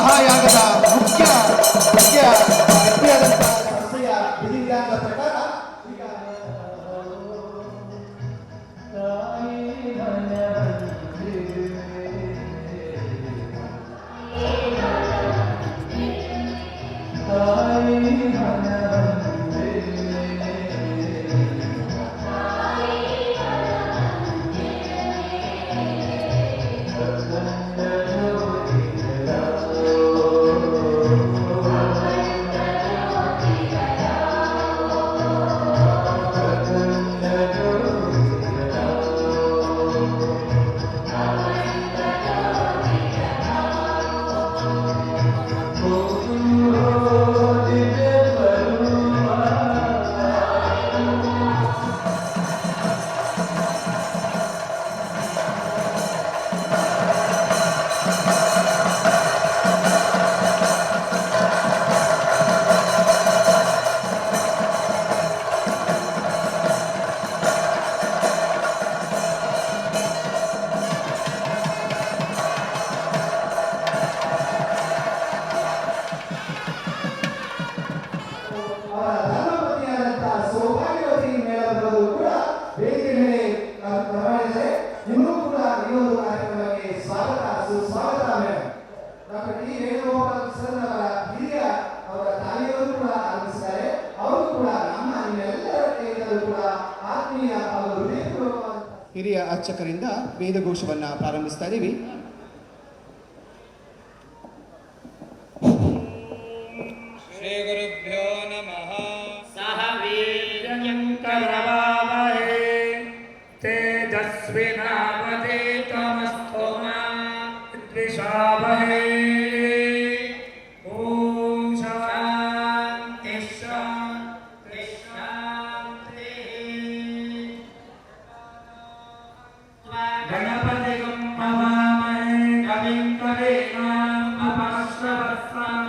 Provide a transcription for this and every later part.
ಮಹಾಯಾಗದ ಮುಖ್ಯ ವ್ಯಕ್ತಿಯಾದಂತಹ ಸಂಸ್ಥೆಯ ವಿಧಿವಿಧಾನದ ಪ್ರಕಾರ ಹಿರಿಯ ಅರ್ಚಕರಿಂದ ವೇದಘೋಷವನ್ನು ಪ್ರಾರಂಭಿಸ್ತಾ ಇದ್ದೀವಿ. ಶ್ರೀ ಗುರುಭ್ಯೋ ನಮಃ. ಸಹ ವೀರ್ಯಂ ಕರವಾವಹೈ ತೇಜಸ್ವಿನಾವಧೀತಮಸ್ತು ಮಾ ವಿದ್ವಿಷಾವಹೈ. ಓಂ ಶಾಂತಿ ಶಾಂತಿ ಶಾಂತಿ. ಗಣಪತಿಗಂ ಹವಾಮಹೇ ಕವಿಂ ಕವೀನಾಂ ಉಪಶ್ರವಸ್ತ್ರಂ.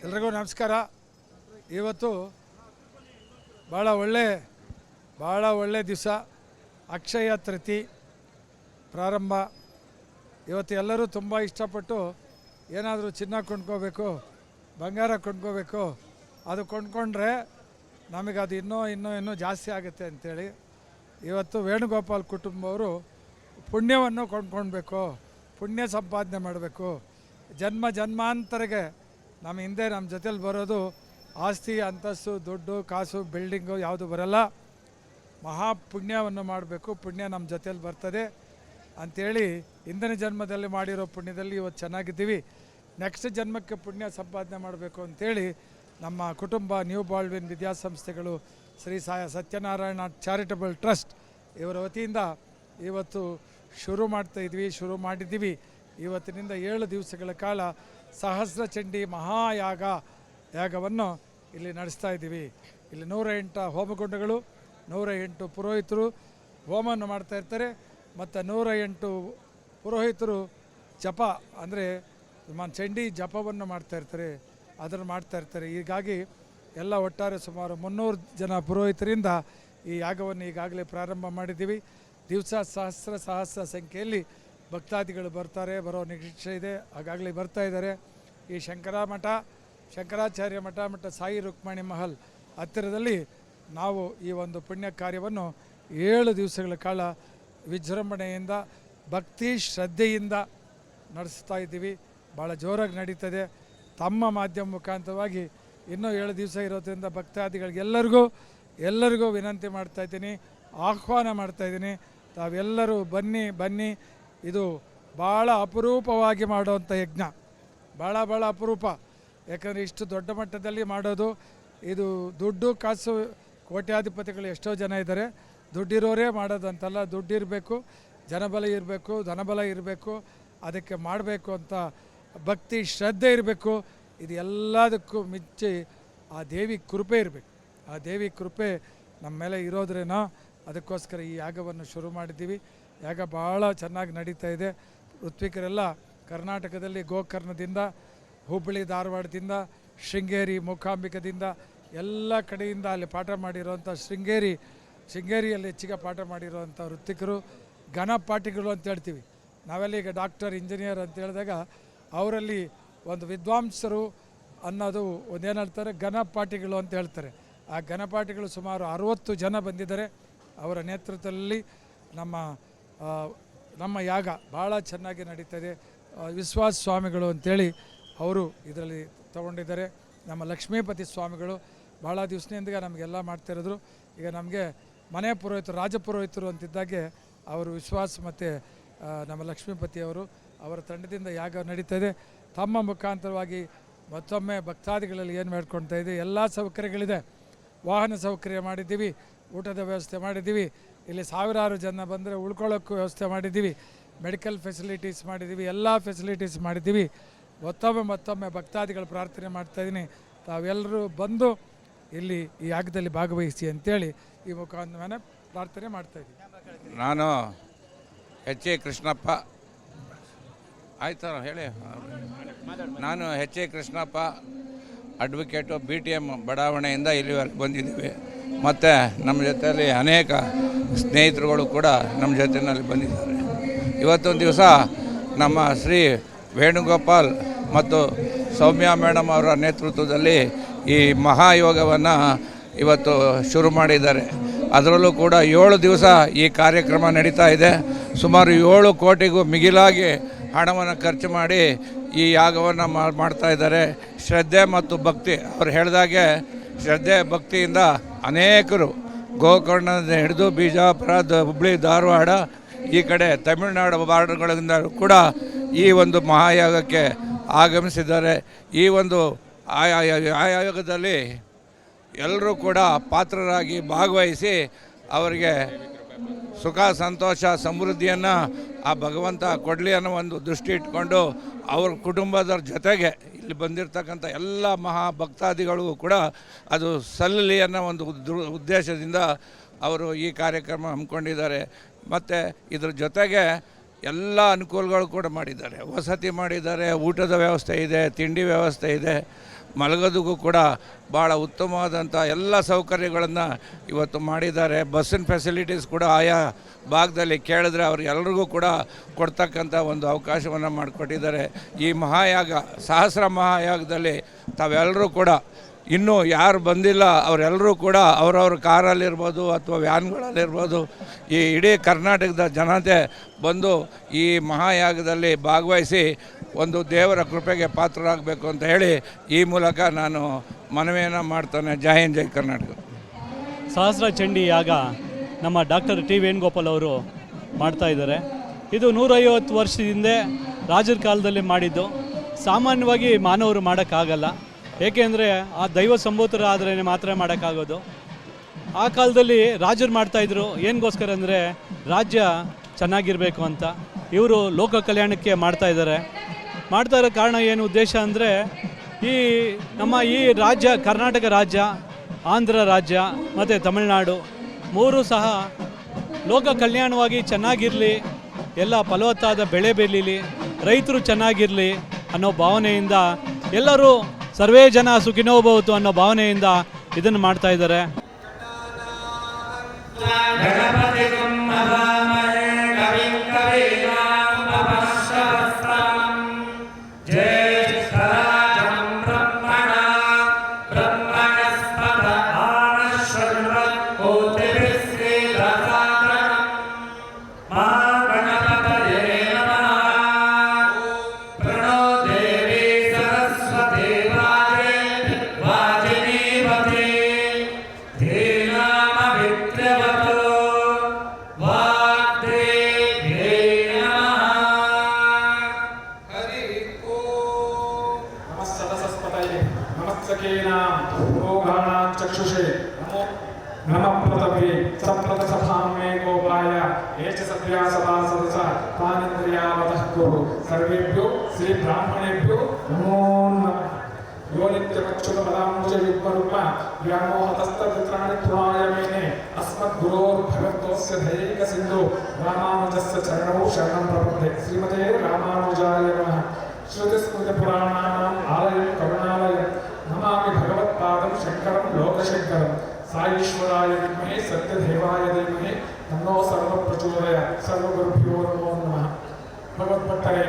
ಎಲ್ರಿಗೂ ನಮಸ್ಕಾರ. ಇವತ್ತು ಭಾಳ ಒಳ್ಳೆ ದಿವಸ, ಅಕ್ಷಯ ತೃತೀಯ ಪ್ರಾರಂಭ. ಇವತ್ತು ಎಲ್ಲರೂ ತುಂಬ ಇಷ್ಟಪಟ್ಟು ಏನಾದರೂ ಚಿನ್ನ ಕೊಂಡ್ಕೋಬೇಕು, ಬಂಗಾರ ಕೊಂಡ್ಕೋಬೇಕು, ಅದು ಕೊಂಡ್ಕೊಂಡ್ರೆ ನಮಗೆ ಅದು ಇನ್ನೂ ಜಾಸ್ತಿ ಆಗುತ್ತೆ ಅಂಥೇಳಿ ಇವತ್ತು ವೇಣುಗೋಪಾಲ್ ಕುಟುಂಬವರು ಪುಣ್ಯವನ್ನು ಕೊಂಡ್ಕೊಳ್ಬೇಕು, ಪುಣ್ಯ ಸಂಪಾದನೆ ಮಾಡಬೇಕು. ಜನ್ಮಾಂತರಗೆ ನಮ್ಮ ಹಿಂದೆ ನಮ್ಮ ಜೊತೆಲಿ ಬರೋದು ಆಸ್ತಿ ಅಂತಸ್ತು ದುಡ್ಡು ಕಾಸು ಬಿಲ್ಡಿಂಗು ಯಾವುದು ಬರಲ್ಲ. ಮಹಾಪುಣ್ಯವನ್ನು ಮಾಡಬೇಕು, ಪುಣ್ಯ ನಮ್ಮ ಜೊತೆಯಲ್ಲಿ ಬರ್ತದೆ ಅಂಥೇಳಿ ಹಿಂದಿನ ಜನ್ಮದಲ್ಲಿ ಮಾಡಿರೋ ಪುಣ್ಯದಲ್ಲಿ ಇವತ್ತು ಚೆನ್ನಾಗಿದ್ದೀವಿ. ನೆಕ್ಸ್ಟ್ ಜನ್ಮಕ್ಕೆ ಪುಣ್ಯ ಸಂಪಾದನೆ ಮಾಡಬೇಕು ಅಂಥೇಳಿ ನಮ್ಮ ಕುಟುಂಬ ನ್ಯೂ ಬಾಲ್ವಿನ್ ವಿದ್ಯಾಸಂಸ್ಥೆಗಳು ಶ್ರೀ ಸತ್ಯನಾರಾಯಣ ಚಾರಿಟಬಲ್ ಟ್ರಸ್ಟ್ ಇವರ ವತಿಯಿಂದ ಇವತ್ತು ಶುರು ಮಾಡಿದ್ದೀವಿ. ಇವತ್ತಿನಿಂದ 7 ದಿವಸಗಳ ಕಾಲ ಸಹಸ್ರ ಚಂಡಿ ಯಾಗವನ್ನು ಇಲ್ಲಿ ನಡೆಸ್ತಾ ಇದ್ದೀವಿ. ಇಲ್ಲಿ 108 ಹೋಮಗುಂಡಗಳು, 108 ಪುರೋಹಿತರು ಹೋಮವನ್ನು ಮಾಡ್ತಾ ಇರ್ತಾರೆ. ಮತ್ತು 108 ಪುರೋಹಿತರು ಜಪ ಅಂದರೆ ಚಂಡಿ ಜಪವನ್ನು ಮಾಡ್ತಾ ಇರ್ತಾರೆ. ಹೀಗಾಗಿ ಎಲ್ಲ ಒಟ್ಟಾರೆ ಸುಮಾರು 300 ಜನ ಪುರೋಹಿತರಿಂದ ಈ ಯಾಗವನ್ನು ಈಗಾಗಲೇ ಪ್ರಾರಂಭ ಮಾಡಿದ್ದೀವಿ. ದಿವಸ ಸಹಸ್ರ ಸಂಖ್ಯೆಯಲ್ಲಿ ಭಕ್ತಾದಿಗಳು ಬರೋ ನಿರೀಕ್ಷೆ ಇದೆ. ಆಗಾಗಲೇ ಬರ್ತಾ ಇದ್ದಾರೆ. ಈ ಶಂಕರಾಚಾರ್ಯ ಮಠ ಮತ್ತು ಸಾಯಿ ರುಕ್ಮಿಣಿ ಮಹಲ್ ಹತ್ತಿರದಲ್ಲಿ ನಾವು ಈ ಒಂದು ಪುಣ್ಯ ಕಾರ್ಯವನ್ನು 7 ದಿವಸಗಳ ಕಾಲ ವಿಜೃಂಭಣೆಯಿಂದ ಭಕ್ತಿ ಶ್ರದ್ಧೆಯಿಂದ ನಡೆಸ್ತಾ ಇದ್ದೀವಿ. ಭಾಳ ಜೋರಾಗಿ ನಡೀತದೆ. ತಮ್ಮ ಮಾಧ್ಯಮ ಮುಖಾಂತರವಾಗಿ ಇನ್ನೂ 7 ದಿವಸ ಇರೋದ್ರಿಂದ ಭಕ್ತಾದಿಗಳಿಗೆಲ್ಲರಿಗೂ ವಿನಂತಿ ಮಾಡ್ತಾಯಿದ್ದೀನಿ, ಆಹ್ವಾನ ಮಾಡ್ತಾಯಿದ್ದೀನಿ. ತಾವೆಲ್ಲರೂ ಬನ್ನಿ. ಇದು ಭಾಳ ಅಪರೂಪವಾಗಿ ಮಾಡುವಂಥ ಯಜ್ಞ, ಭಾಳ ಅಪರೂಪ. ಯಾಕಂದರೆ ಇಷ್ಟು ದೊಡ್ಡ ಮಟ್ಟದಲ್ಲಿ ಮಾಡೋದು ಇದು ದುಡ್ಡು ಕಾಸು ಕೋಟ್ಯಾಧಿಪತಿಗಳು ಎಷ್ಟೋ ಜನ ಇದ್ದಾರೆ. ದುಡ್ಡಿರೋರೇ ಮಾಡೋದಂತಲ್ಲ, ದುಡ್ಡಿರಬೇಕು, ಜನಬಲ ಇರಬೇಕು, ಧನಬಲ ಇರಬೇಕು. ಅದಕ್ಕೆ ಮಾಡಬೇಕು ಅಂತ ಭಕ್ತಿ ಶ್ರದ್ಧೆ ಇರಬೇಕು. ಇದು ಎಲ್ಲದಕ್ಕೂ ಮಿಂಚಿ ಆ ದೇವಿ ಕೃಪೆ ಇರಬೇಕು. ಆ ದೇವಿ ಕೃಪೆ ನಮ್ಮ ಮೇಲೆ ಇರೋದ್ರೇನೋ ಅದಕ್ಕೋಸ್ಕರ ಈ ಯಾಗವನ್ನು ಶುರು ಮಾಡಿದ್ದೀವಿ. ಯಾಗ ಭಾಳ ಚೆನ್ನಾಗಿ ನಡೀತಾ ಇದೆ. ಋತ್ವಿಕರೆಲ್ಲ ಕರ್ನಾಟಕದಲ್ಲಿ ಗೋಕರ್ಣದಿಂದ, ಹುಬ್ಬಳ್ಳಿ ಧಾರವಾಡದಿಂದ, ಶೃಂಗೇರಿ ಮೂಕಾಂಬಿಕದಿಂದ ಎಲ್ಲ ಕಡೆಯಿಂದ ಅಲ್ಲಿ ಪಾಠ ಮಾಡಿರೋವಂಥ ಶೃಂಗೇರಿಯಲ್ಲಿ ಹೆಚ್ಚಿಗೆ ಪಾಠ ಮಾಡಿರೋವಂಥ ಋತ್ವಿಕರು ಘನಪಾಠಿಗಳು ಅಂತ ಹೇಳ್ತೀವಿ ನಾವೆಲ್ಲ. ಈಗ ಡಾಕ್ಟರ್, ಇಂಜಿನಿಯರ್ ಅಂತ ಹೇಳಿದಾಗ ಅವರಲ್ಲಿ ಒಂದು ವಿದ್ವಾಂಸರು ಅನ್ನೋದು ಒಂದೇನು ಹೇಳ್ತಾರೆ, ಘನಪಾಠಿಗಳು ಅಂತ ಹೇಳ್ತಾರೆ. ಆ ಘನಪಾಠಿಗಳು ಸುಮಾರು 60 ಜನ ಬಂದಿದ್ದಾರೆ. ಅವರ ನೇತೃತ್ವದಲ್ಲಿ ನಮ್ಮ ಯಾಗ ಭಾಳ ಚೆನ್ನಾಗಿ ನಡೀತದೆ. ವಿಶ್ವಾಸ ಸ್ವಾಮಿಗಳು ಅಂಥೇಳಿ ಅವರು ಇದರಲ್ಲಿ ತಗೊಂಡಿದ್ದಾರೆ. ನಮ್ಮ ಲಕ್ಷ್ಮೀಪತಿ ಸ್ವಾಮಿಗಳು ಭಾಳ ದಿವಸದಿಂದ ನಮಗೆಲ್ಲ ಮಾಡ್ತಿರೋದ್ರು. ಈಗ ನಮಗೆ ಮನೆ ಪುರೋಹಿತರು, ರಾಜಪುರೋಹಿತರು ಅಂತಿದ್ದಾಗೆ ಅವರು ವಿಶ್ವಾಸ ಮತ್ತು ನಮ್ಮ ಲಕ್ಷ್ಮೀಪತಿಯವರು ಅವರ ತಂಡದಿಂದ ಯಾಗ ನಡೀತಾಯಿದೆ. ತಮ್ಮ ಮುಖಾಂತರವಾಗಿ ಮತ್ತೊಮ್ಮೆ ಭಕ್ತಾದಿಗಳಲ್ಲಿ ಏನು ಮಾಡ್ಕೊಳ್ತಾ ಇದೆ, ಎಲ್ಲ ಸೌಕರ್ಯಗಳಿದೆ. ವಾಹನ ಸೌಕರ್ಯ ಮಾಡಿದ್ದೀವಿ, ಊಟದ ವ್ಯವಸ್ಥೆ ಮಾಡಿದ್ದೀವಿ. ಇಲ್ಲಿ ಸಾವಿರಾರು ಜನ ಬಂದರೆ ಉಳ್ಕೊಳ್ಳೋಕ್ಕೂ ವ್ಯವಸ್ಥೆ ಮಾಡಿದ್ದೀವಿ. ಮೆಡಿಕಲ್ ಫೆಸಿಲಿಟೀಸ್ ಮಾಡಿದ್ದೀವಿ, ಎಲ್ಲ ಫೆಸಿಲಿಟೀಸ್ ಮಾಡಿದ್ದೀವಿ. ಮತ್ತೊಮ್ಮೆ ಭಕ್ತಾದಿಗಳು ಪ್ರಾರ್ಥನೆ ಮಾಡ್ತಾಯಿದ್ದೀನಿ, ತಾವೆಲ್ಲರೂ ಬಂದು ಇಲ್ಲಿ ಈ ಯಾಗದಲ್ಲಿ ಭಾಗವಹಿಸಿ ಅಂತೇಳಿ ಈ ಮುಖಾಂತರ ಪ್ರಾರ್ಥನೆ ಮಾಡ್ತಾಯಿದ್ದೀನಿ. ನಾನು ಎಚ್.ಎ. ಕೃಷ್ಣಪ್ಪ, ಆಯ್ತು ಹೇಳಿ. ನಾನು ಎಚ್.ಎ. ಕೃಷ್ಣಪ್ಪ, ಅಡ್ವೊಕೇಟು, BTM ಬಡಾವಣೆಯಿಂದ ಇಲ್ಲಿವರೆಗೆ ಬಂದಿದ್ದೀವಿ. ಮತ್ತು ನಮ್ಮ ಜೊತೆಯಲ್ಲಿ ಅನೇಕ ಸ್ನೇಹಿತರುಗಳು ಕೂಡ ನಮ್ಮ ಜೊತೆಯಲ್ಲಿ ಬಂದಿದ್ದಾರೆ. ಇವತ್ತೊಂದು ದಿವಸ ನಮ್ಮ ಶ್ರೀ ವೇಣುಗೋಪಾಲ್ ಮತ್ತು ಸೌಮ್ಯ ಮೇಡಮ್ ಅವರ ನೇತೃತ್ವದಲ್ಲಿ ಈ ಮಹಾಯೋಗವನ್ನು ಇವತ್ತು ಶುರು ಮಾಡಿದ್ದಾರೆ. ಅದರಲ್ಲೂ ಕೂಡ 7 ದಿವಸ ಈ ಕಾರ್ಯಕ್ರಮ ನಡೀತಾ ಇದೆ. ಸುಮಾರು 7 ಕೋಟಿಗೂ ಮಿಗಿಲಾಗಿ ಹಣವನ್ನು ಖರ್ಚು ಮಾಡಿ ಈ ಯಾಗವನ್ನು ಮಾಡ್ತಾ ಇದ್ದಾರೆ. ಶ್ರದ್ಧೆ ಮತ್ತು ಭಕ್ತಿ, ಅವ್ರು ಹೇಳಿದಾಗೆ ಶ್ರದ್ಧೆ ಭಕ್ತಿಯಿಂದ ಅನೇಕರು ಗೋಕರ್ಣದಿಂದ ಹಿಡಿದು ಬಿಜಾಪುರ, ಹುಬ್ಬಳ್ಳಿ, ಧಾರವಾಡ, ಈ ಕಡೆ ತಮಿಳುನಾಡು ಬಾರ್ಡರ್ಗಳಿಂದ ಕೂಡ ಈ ಒಂದು ಮಹಾಯಾಗಕ್ಕೆ ಆಗಮಿಸಿದ್ದಾರೆ. ಈ ಒಂದು ಆಯೋಗದಲ್ಲಿ ಎಲ್ಲರೂ ಕೂಡ ಪಾತ್ರರಾಗಿ ಭಾಗವಹಿಸಿ ಅವರಿಗೆ ಸುಖ, ಸಂತೋಷ, ಸಮೃದ್ಧಿಯನ್ನು ಆ ಭಗವಂತ ಕೊಡಲಿ ಅನ್ನೋ ಒಂದು ದೃಷ್ಟಿ ಇಟ್ಕೊಂಡು ಅವ್ರ ಕುಟುಂಬದವ್ರ ಜೊತೆಗೆ ಇಲ್ಲಿ ಬಂದಿರತಕ್ಕಂಥ ಎಲ್ಲ ಮಹಾಭಕ್ತಾದಿಗಳಿಗೂ ಕೂಡ ಅದು ಸಲ್ಲಲಿ ಅನ್ನೋ ಒಂದು ಉದ್ದೇಶದಿಂದ ಅವರು ಈ ಕಾರ್ಯಕ್ರಮ ಹಮ್ಮಿಕೊಂಡಿದ್ದಾರೆ. ಮತ್ತು ಇದ್ರ ಜೊತೆಗೆ ಎಲ್ಲ ಅನುಕೂಲಗಳು ಕೂಡ ಮಾಡಿದ್ದಾರೆ. ವಸತಿ ಮಾಡಿದ್ದಾರೆ, ಊಟದ ವ್ಯವಸ್ಥೆ ಇದೆ, ತಿಂಡಿ ವ್ಯವಸ್ಥೆ ಇದೆ, ಮಲಗೋದಕ್ಕೂ ಕೂಡ ಭಾಳ ಉತ್ತಮವಾದಂಥ ಎಲ್ಲ ಸೌಕರ್ಯಗಳನ್ನು ಇವತ್ತು ಮಾಡಿದ್ದಾರೆ. ಬಸ್ಸಿನ ಫೆಸಿಲಿಟೀಸ್ ಕೂಡ ಆಯಾ ಭಾಗದಲ್ಲಿ ಕೇಳಿದ್ರೆ ಅವ್ರಿಗೆಲ್ರಿಗೂ ಕೂಡ ಕೊಡ್ತಕ್ಕಂಥ ಒಂದು ಅವಕಾಶವನ್ನು ಮಾಡಿಕೊಟ್ಟಿದ್ದಾರೆ. ಈ ಮಹಾಯಾಗ, ಸಹಸ್ರ ಮಹಾಯಾಗದಲ್ಲಿ ತಾವೆಲ್ಲರೂ ಕೂಡ ಇನ್ನೂ ಯಾರು ಬಂದಿಲ್ಲ ಅವರೆಲ್ಲರೂ ಕೂಡ ಅವರವ್ರ ಕಾರಲ್ಲಿರ್ಬೋದು ಅಥವಾ ವ್ಯಾನ್ಗಳಲ್ಲಿರ್ಬೋದು ಈ ಇಡೀ ಕರ್ನಾಟಕದ ಜನತೆ ಬಂದು ಈ ಮಹಾಯಾಗದಲ್ಲಿ ಭಾಗವಹಿಸಿ ಒಂದು ದೇವರ ಕೃಪೆಗೆ ಪಾತ್ರರಾಗಬೇಕು ಅಂತ ಹೇಳಿ ಈ ಮೂಲಕ ನಾನು ಮನವಿಯನ್ನು ಮಾಡ್ತಾನೆ. ಜೈ ಹಿಂದ್, ಜೈ ಕರ್ನಾಟಕ. ಸಹಸ್ರ ಚಂಡಿ ಯಾಗ ನಮ್ಮ ಡಾಕ್ಟರ್ ಟಿ ವೇಣುಗೋಪಾಲ್ ಅವರು ಮಾಡ್ತಾಯಿದ್ದಾರೆ. ಇದು 150 ವರ್ಷದಿಂದ ರಾಜರ ಕಾಲದಲ್ಲಿ ಮಾಡಿದ್ದು. ಸಾಮಾನ್ಯವಾಗಿ ಮಾನವರು ಮಾಡೋಕ್ಕಾಗಲ್ಲ, ಏಕೆಂದರೆ ಆ ದೈವ ಸಂಭೂತರು ಆದರೆ ಮಾತ್ರ ಮಾಡೋಕ್ಕಾಗೋದು. ಆ ಕಾಲದಲ್ಲಿ ರಾಜರು ಮಾಡ್ತಾಯಿದ್ರು ಏನಿಗೋಸ್ಕರ ಅಂದರೆ ರಾಜ್ಯ ಚೆನ್ನಾಗಿರಬೇಕು ಅಂತ. ಇವರು ಲೋಕ ಕಲ್ಯಾಣಕ್ಕೆ ಮಾಡ್ತಾಯಿದ್ದಾರೆ. ಮಾಡ್ತಾ ಇರೋ ಕಾರಣ ಏನು ಉದ್ದೇಶ ಅಂದರೆ ನಮ್ಮ ಈ ರಾಜ್ಯ, ಕರ್ನಾಟಕ ರಾಜ್ಯ, ಆಂಧ್ರ ರಾಜ್ಯ ಮತ್ತು ತಮಿಳುನಾಡು ಮೂರೂ ಸಹ ಲೋಕ ಕಲ್ಯಾಣವಾಗಿ ಚೆನ್ನಾಗಿರಲಿ, ಎಲ್ಲ ಫಲವತ್ತಾದ ಬೆಳೆ ಬೆಳೀಲಿ, ರೈತರು ಚೆನ್ನಾಗಿರಲಿ ಅನ್ನೋ ಭಾವನೆಯಿಂದ ಎಲ್ಲರೂ ಸರ್ವೇ ಜನ ಸುಖಿನೋ ಭವತು ಅನ್ನೋ ಭಾವನೆಯಿಂದ ಇದನ್ನು ಮಾಡ್ತಾ ಇದ್ದಾರೆ. चक्षुषे नमः प्रतपे सप्रतसभां मे गोपाय एच सत्या सदा सदसा तानिन्द्रियावतः कुरु सर्वेभ्यो श्री ब्राह्मणेभ्यो नमो नमः यो नित्यमच्युतपदाम्बुज युग्मरूप व्यामोहतस्तवित्राणि पुराय मेने अस्मद्गुरोर्भगवतोऽस्य धैर्यसिन्धो रामानुजस्य चरणौ शरणं प्रपद्ये श्रीमते रामानुजाय नमः श्रुतिस्मृतिपुराणानाम् आलयं करुणालयं नमामि भगवत्पादं शंकरं लोकशंकरं साईश्वराय विद्महे सत्यदेवाय धीमहि तन्नो सर्वप्रचोदयात् सर्वगुरुभ्यो नमो नमः भगवत्भक्तरे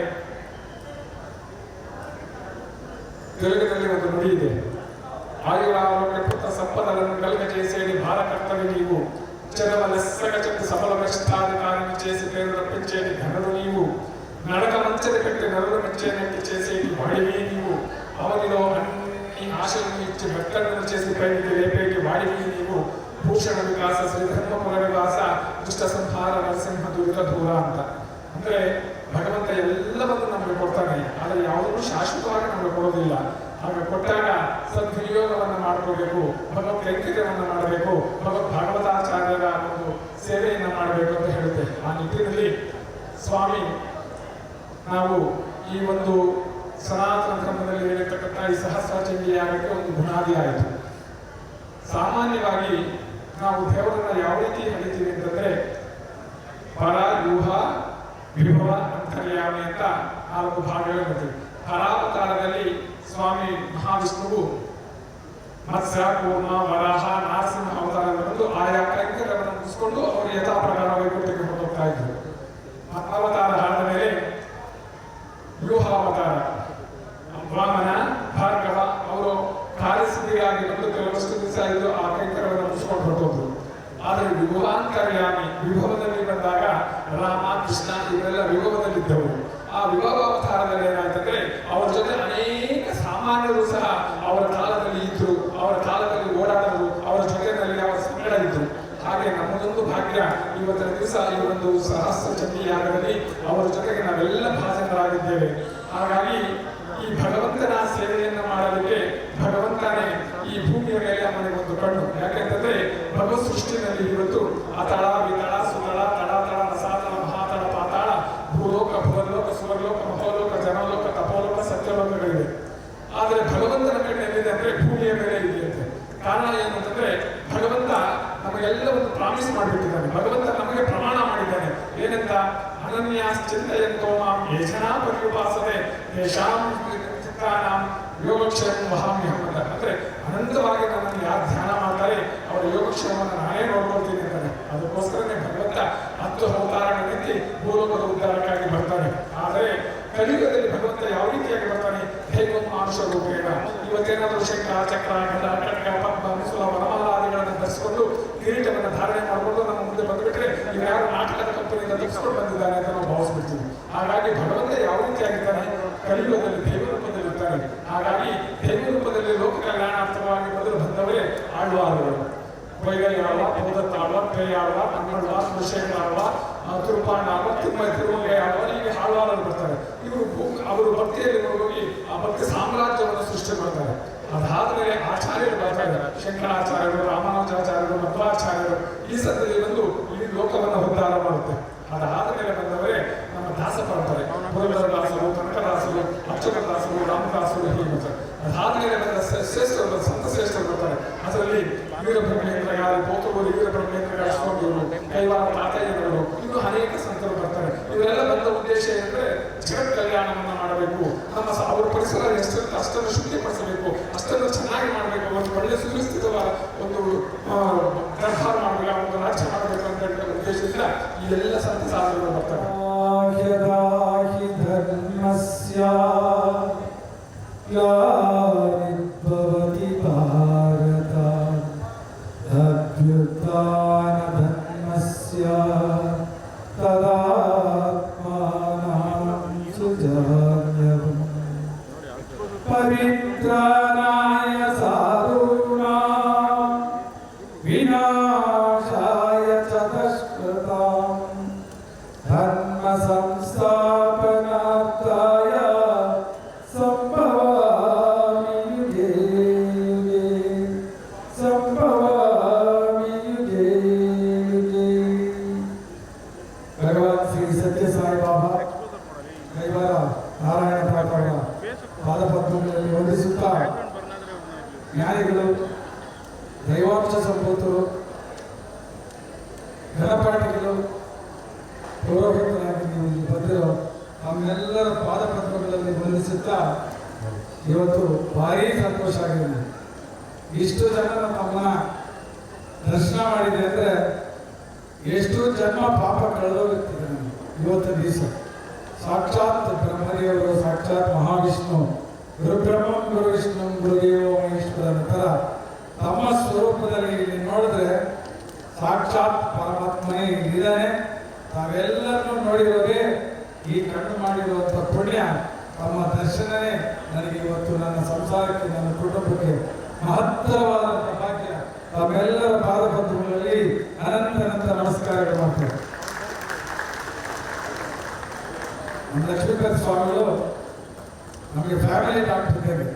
తెలుగుದಲ್ಲಿ ಒಂದು ನುಡಿ ಇದೆ ಆಯುರಾರೋಗ್ಯ ಪುತ್ರ ಸಂಪದలను కలుగజేసేది భారకర్తవి నీవు చరవ లెస్సగ చెట్టు సఫల ప్రతిష్టాధికారిని చేసి పేరు రప్పించేది ఘనుడు నీవు నడక మంచది పెట్టి నరులు మెచ్చేనట్టు చేసేది వాడివి నీవు అవనిలో అన్ని ఆశలను ఇచ్చి భక్తులను చేసి పైకి లేపేటి వాడివి నీవు ಭೂಷಣ ವಿಕಾಸ ಶ್ರೀಧರ್ಮಪುರ ವಿಕಾಸ ದುಷ್ಟ ಸಂಹಾರ ನರಸಿಂಹ ದುರಿತ ದೂರ ಅಂತ ಅಂದ್ರೆ ಭಗವಂತ ಎಲ್ಲವನ್ನು ನಮಗೆ ಕೊಡ್ತಾನೆ, ಆದರೆ ಯಾವುದನ್ನು ಶಾಶ್ವತವಾಗಿ ನಮಗೆ ಕೊಡೋದಿಲ್ಲ. ಆಗ ಕೊಟ್ಟಾಗ ಸದ್ವಿನಿಯೋಗವನ್ನು ಮಾಡ್ಕೋಬೇಕು, ಭಗವತ್ ಕೈಂಕರ್ಯವನ್ನು ಮಾಡಬೇಕು, ಭಗವತ್ ಭಾಗವತಾಚಾರ್ಯರ ಒಂದು ಸೇವೆಯನ್ನು ಮಾಡಬೇಕು ಅಂತ ಹೇಳುತ್ತೆ. ಆ ನಿಟ್ಟಿನಲ್ಲಿ ಸ್ವಾಮಿ ನಾವು ಈ ಒಂದು ಸನಾತನ ಧರ್ಮದಲ್ಲಿ ಹೇಳಿರ್ತಕ್ಕಂಥ ಈ ಸಹಸ್ರಾಚಂಡಿ ಯಾಗಕ್ಕೆ ಒಂದು ಬುನಾದಿ ಆಯಿತು. ಸಾಮಾನ್ಯವಾಗಿ ನಾವು ದೇವರನ್ನ ಯಾವ ರೀತಿ ಹೇಳಿತೀವಿ ಅಂತಂದ್ರೆ ಪರ ಯೂಹ ವಿಭವ ಅಂತರ್ಯಾಮಿ ಅಂತ 4 ಭಾಗಗಳು ಬರ್ತೀವಿ. ಪರಾವತಾರದಲ್ಲಿ ಸ್ವಾಮಿ ಮಹಾವಿಷ್ಣುವು ಮತ್ಸ್ಯ ಕೂರ್ಮ ವರಾಹ ನರಸಿಂಹ ಅವತಾರಗಳನ್ನು ಆಯಾ ಕೈಂಕರ್ಯವನ್ನು ಮುಗಿಸ್ಕೊಂಡು ಅವರು ಯಥಾ ಪ್ರಕಾರ ವೈಕುಂಠಕ್ಕೆ ಹೋಗ್ತಾ ಇದ್ರು. ಅವತಾರ ಆದ ಮೇಲೆ ವ್ಯೂಹಾವತಾರ ವಾಮನ ಭಾರ್ಗವ ಅವರು ಕಾರ್ಯಸಿದ್ಧಿಗಾಗಿ ಬಂದು ಕೆಲವಷ್ಟು ದಿವಸ ಇದ್ದು ಆ ಕೈಂಕರ್ಯವನ್ನು ಮುಗಿಸ್ಕೊಂಡು ಹೊರಟೋದ್ರು. ಆದರೆ ವಿಭವಾಂತರ್ಯಾಮಿ ವಿಭವದಲ್ಲಿ ಬಂದಾಗ ರಾಮ ಕೃಷ್ಣ ಇವರೆಲ್ಲ ವಿಭವದಲ್ಲಿದ್ದವರು. ಆ ವಿಭವ ಅವತಾರದಲ್ಲಿ ಏನಾಯ್ತಂದ್ರೆ ಅವರ ಜೊತೆ ಅನೇಕ ಸಾಮಾನ್ಯರು ಸಹ ಅವರ ಕಾಲದಲ್ಲಿ ಇದ್ರು, ಅವರ ಕಾಲದಲ್ಲಿ ಓಡಾಡಿದ್ರು, ಅವರ ಜೊತೆಯಲ್ಲಿ ಅವರ ಸಂಗಡ ಇದ್ರು. ಹಾಗೆ ನಮ್ಮದೊಂದು ಭಾಗ್ಯ ಇವತ್ತಿನ ದಿವಸ ಈ ಒಂದು ಸಹಸ್ರ ಚಂಡಿ ಯಾಗದಲ್ಲಿ ಅವರ ಜೊತೆಗೆ ನಾವೆಲ್ಲ ಭಾಜನರಾಗಿದ್ದೇವೆ. ಹಾಗಾಗಿ ಈ ಭಗವಂತನ ಸೇವೆಯನ್ನು ಮಾಡಲಿಕ್ಕೆ ಭಗವಂತನೇ ಈ ಭೂಮಿಯ ಮೇಲೆ ಅವನಿಗೆ ಒಂದು ಕಣ್ಣು. ಯಾಕೆಂತಂದ್ರೆ ಭಗವತ್ ಸೃಷ್ಟಿನಲ್ಲಿ ಇವತ್ತು ಅತಳ ವಿತಳ ಸುತಳ ತಳ ತಳ ರಸಾತಳ ಮಹಾತಳ ಪಾತಾಳ ಭೂಲೋಕ ಭುವಲೋಕ ಸುವರ್ಲೋಕ ಮಹೋಲೋಕ ಜನಲೋಕ ತಪೋಲೋಕ ಸತ್ಯಲೋಕಗಳಿವೆ. ಆದರೆ ಭಗವಂತನ ಕಣ್ಣು ಎಲ್ಲಿದೆ ಅಂದ್ರೆ ಭೂಮಿಯ ಮೇಲೆ ಇದೆಯಂತೆ. ಕಾರಣ ಏನು ಅಂತಂದ್ರೆ ಭಗವಂತ ನಮಗೆಲ್ಲ ಒಂದು ಪ್ರಾಮಿಸ್ ಮಾಡಿಬಿಟ್ಟಿದ್ದಾನೆ. ಭಗವಂತ ನಮಗೆ ಪ್ರಮಾಣ ಮಾಡಿದ್ದಾನೆ. ಏನಂತ ಅನನ್ಯಾಶ್ಚಿಂತಯಂತೋ ಮಾಂ ಯೇ ಜನಾ ಪರ್ಯುಪಾಸತೆ ತೇಷಾಂ ಚಿತ್ತಾನಾಂ ಯೋಗಕ್ಷೇಮ ವಹಾಮ್ಯಹಂ ಅಂತ. ಅಂದ್ರೆ ಅನಂತವಾಗಿ ನನ್ನನ್ನು ಯಾರು ಧ್ಯಾನ ಮಾಡ್ತಾರೆ ಅವರ ಯೋಗಕ್ಷೇಮವನ್ನು ನಾನೇ ನೋಡ್ಕೊಳ್ತೀನಿ ಅಂತಾನೆ. ಅದಕ್ಕೋಸ್ಕರನೇ ಭಗವಂತ 10 ಅವತಾರಗಳ ರೀತಿ ಭೂಲೋಕದ ಉದ್ಧಾರಕ್ಕಾಗಿ ಬರ್ತಾನೆ. ಆದರೆ ಕಲಿಯುಗದಲ್ಲಿ ಭಗವಂತ ಯಾವ ರೀತಿಯಾಗಿ ಬರ್ತಾನೆ, ಹೇಗೋ ಮಾನುಷ ರೂಪೇಣ. ಇವತ್ತೇನಾದರೂ ಶಂಖ ಚಕ್ರ ಗದ ಖಡ್ಗ ಪದ್ಮ ಮುಸುಲ ವರಮಾಲಾದಿಗಳನ್ನು ಧರಿಸಿಕೊಂಡು ಕಿರೀಟವನ್ನು ಧಾರಣೆ ಮಾಡಿಕೊಂಡು ನಮ್ಮ ಮುಂದೆ ಬಂದುಬಿಟ್ರೆ ಇವ್ರು ಯಾರು ನಾಟಕದ ಕಂಪನಿಯಿಂದ ತಪ್ಪಿಸ್ಕೊಂಡು ಬಂದಿದ್ದಾರೆ ಅಂತ ನಾವು ಭಾವಿಸ್ಬಿಡ್ತೀವಿ. ಹಾಗಾಗಿ ಭಗವಂತ ಯಾವ ರೀತಿಯಾಗಿರ್ತಾನೆ, ಕಲಿಯುಗದಲ್ಲಿ ದೇವ ರೂಪದಲ್ಲಿ ಇರ್ತಾನೆ. ಹಾಗಾಗಿ ದೇವ ರೂಪದಲ್ಲಿ ಲೋಕ ಕಲ್ಯಾಣಾರ್ಥವಾಗಿ ಮೊದಲು ಬಂದವರೇ ಆಳ್ವಾರುಗಳು. பொய்கையாழ்வா, பூதத்தாழ்வா, பேயாழ்வா, நம்மಳ್ವಾ, ವಿಷಯಗಳಾಳ್ವಾ, ತಿರುಪಾಂಡಾಳ್ವ, ತಿರುಮಂಗೈಯಾಳ್ವ, ಹೀಗೆ ಆಳ್ವಾರರು ಬರ್ತಾರೆ. ಅವರು ಭಕ್ತಿಯಲ್ಲಿ ಹೋಗಿ ಆ ಭಕ್ತಿ ಸಾಮ್ರಾಜ್ಯವನ್ನು ಸೃಷ್ಟಿ ಮಾಡ್ತಾರೆ. ಅದಾದ್ಮೇಲೆ ಆಚಾರ್ಯರು ಬರ್ತಾರೆ. ಶಂಕರಾಚಾರ್ಯರು, ರಾಮಾನುಜಾಚಾರ್ಯರು, ಮಧ್ವಾಚಾರ್ಯರು ಈ ಸದ್ಯದಲ್ಲಿ ಬಂದು ಇಡೀ ಲೋಕವನ್ನು ಉದ್ಧಾರ ಮಾಡುತ್ತೆ. ಅದಾದ ಮೇಲೆ ಬಂದವರೇ ನಮ್ಮ ದಾಸ ಪರಂಪರೆ. ಪುರಂದರದಾಸರು, ಕನಕದಾಸರು, ಅಕ್ಷರದಾಸರು, ರಾಮದಾಸರು ಹೀಗೆ ಬರ್ತಾರೆ. ಅದಾದ್ಮೇಲೆ ಬಂದ ಶ್ರೇಷ್ಠರು, ಸಂತ ಶ್ರೇಷ್ಠರು ಬರ್ತಾರೆ. ಅದರಲ್ಲಿ ವೀರಬ್ರಹ್ಮೇಂದ್ರಗಾರಿ, ಬೋತೂರು ವೀರಬ್ರಹ್ಮೇಂದ್ರಗಾರಿ ಸ್ವಾಮಿಯವರು, ಕೈವಾರ ತಾತಯ್ಯನವರು, ಇನ್ನೂ ಅನೇಕ ಸಂತರು ಬರ್ತಾರೆ. ಇವರೆಲ್ಲ ಬಂದ ಉದ್ದೇಶ ಏನಂದ್ರೆ ಜಗತ್ ಕಲ್ಯಾಣವನ್ನು ಮಾಡಬೇಕು, ನಮ್ಮ ಅವ್ರ ಪರಿಸರ ಎಷ್ಟನ್ನು ಅಷ್ಟನ್ನು ಶುದ್ಧಿಪಡಿಸಬೇಕು, ಅಷ್ಟನ್ನು ಚೆನ್ನಾಗಿ ಮಾಡಬೇಕು, ಒಂದು ಒಳ್ಳೆ ಸುವ್ಯವಸ್ಥಿತವಾದ ಒಂದು ದರ್ಬಾರ್ ಮಾಡಬೇಕು, ಒಂದು ರಾಜ್ಯ ಮಾಡಬೇಕು ಅಂತ ಹೇಳುವ ಉದ್ದೇಶದಿಂದ ಈ ಎಲ್ಲ ಸಂತ ಸಾಧನೆಗಳು ಬರ್ತಾರೆ. ಭವತಿ ಭಾರತ ಅಭ್ಯುತ್ಥಾನ ಧರ್ಮಸ್ಯ ತದಾತ್ಮಾನಂ ಸುಜಾಮ್ಯಂ ಪರಿತ್ರಾಣಾಯ ಸಾಧೂನಾಂ ವಿನಾಶಾಯ ಚ ದುಷ್ಕೃತಾಂ ಧರ್ಮ ಸಂಸ್ಥಾಪನಾರ್ಥಾಯ ಸಂಭವಾಮಿ ಯುಗೇ ಯುಗೇ ಸಂಭವಾಮಿ ಯುಗೇ ಯುಗೇ. ಭಗವಾನ್ ಶ್ರೀ ಸತ್ಯ ಸಾಯಿ ಬಾಬಾ ಕೈವಾರ ನಾರಾಯಣ ಪ್ರಾಕಾರ ಪಾದಪದ್ಮಗಳಲ್ಲಿ ವಂದಿಸುತ್ತಾ ಜ್ಞಾನಿಗಳು, ದೈವಾಂಶ ಸಂಭೂತರು, ಘನಪಾಠಿಗಳು, ಪುರೋಹಿತರಾಗಿ ನೀವು ಇಲ್ಲಿ ಬಂದಿರೋ ನಮ್ಮೆಲ್ಲರ ಪಾದಪದ್ಮಗಳಲ್ಲಿ ವಂದಿಸುತ್ತಾ ಇವತ್ತು ಭಾರೀ ಸಂತೋಷ ಆಗಿದೆ. ಇಷ್ಟು ಜನ ನಮ್ಮನ್ನ ದರ್ಶನ ಮಾಡಿದೆ ಅಂದರೆ ಎಷ್ಟು ಜನ್ಮ ಪಾಪ ಕಳೆದೋಗುತ್ತಿದೆ ನಮಗೆ ಇವತ್ತು ದಿವಸ. ಸಾಕ್ಷಾತ್ ಬ್ರಹ್ಮದೇವರು, ಸಾಕ್ಷಾತ್ ಮಹಾವಿಷ್ಣು, ಗುರುಬ್ರಹ್ಮಂ ಗುರು ವಿಷ್ಣು ಗುರುದೇವೋ ಮಹೇಶ್ವರ ನಂತರ ತಮ್ಮ ಸ್ವರೂಪದಲ್ಲಿ ಇಲ್ಲಿ ನೋಡಿದ್ರೆ ಸಾಕ್ಷಾತ್ ಪರಮಾತ್ಮನೇ ಇಲ್ಲಿದ್ದಾನೆ. ತಾವೆಲ್ಲರನ್ನೂ ನೋಡಿರೋದೇ ಈ ಕಣ್ಣು ಮಾಡಿರುವಂಥ ಪುಣ್ಯ. ತಮ್ಮ ದರ್ಶನವೇ ನನಗೆ ಇವತ್ತು ನನ್ನ ಸಂಸಾರಕ್ಕೆ, ನನ್ನ ಕುಟುಂಬಕ್ಕೆ ಮಹತ್ತರವಾದಂಥ ಭಾಗ್ಯ. ತಮ್ಮೆಲ್ಲರ ಪಾದಪದ್ಮಗಳಲ್ಲಿ ಅನಂತ ನಮಸ್ಕಾರಗಳು ಮಾಡ್ತೇವೆ. ನಮ್ಮ ಲಕ್ಷ್ಮೀಪತಿ ಸ್ವಾಮಿಗಳು ನಮಗೆ ಫ್ಯಾಮಿಲಿ ಡಾಕ್ಟರ್ ಇದ್ದಾರೆ.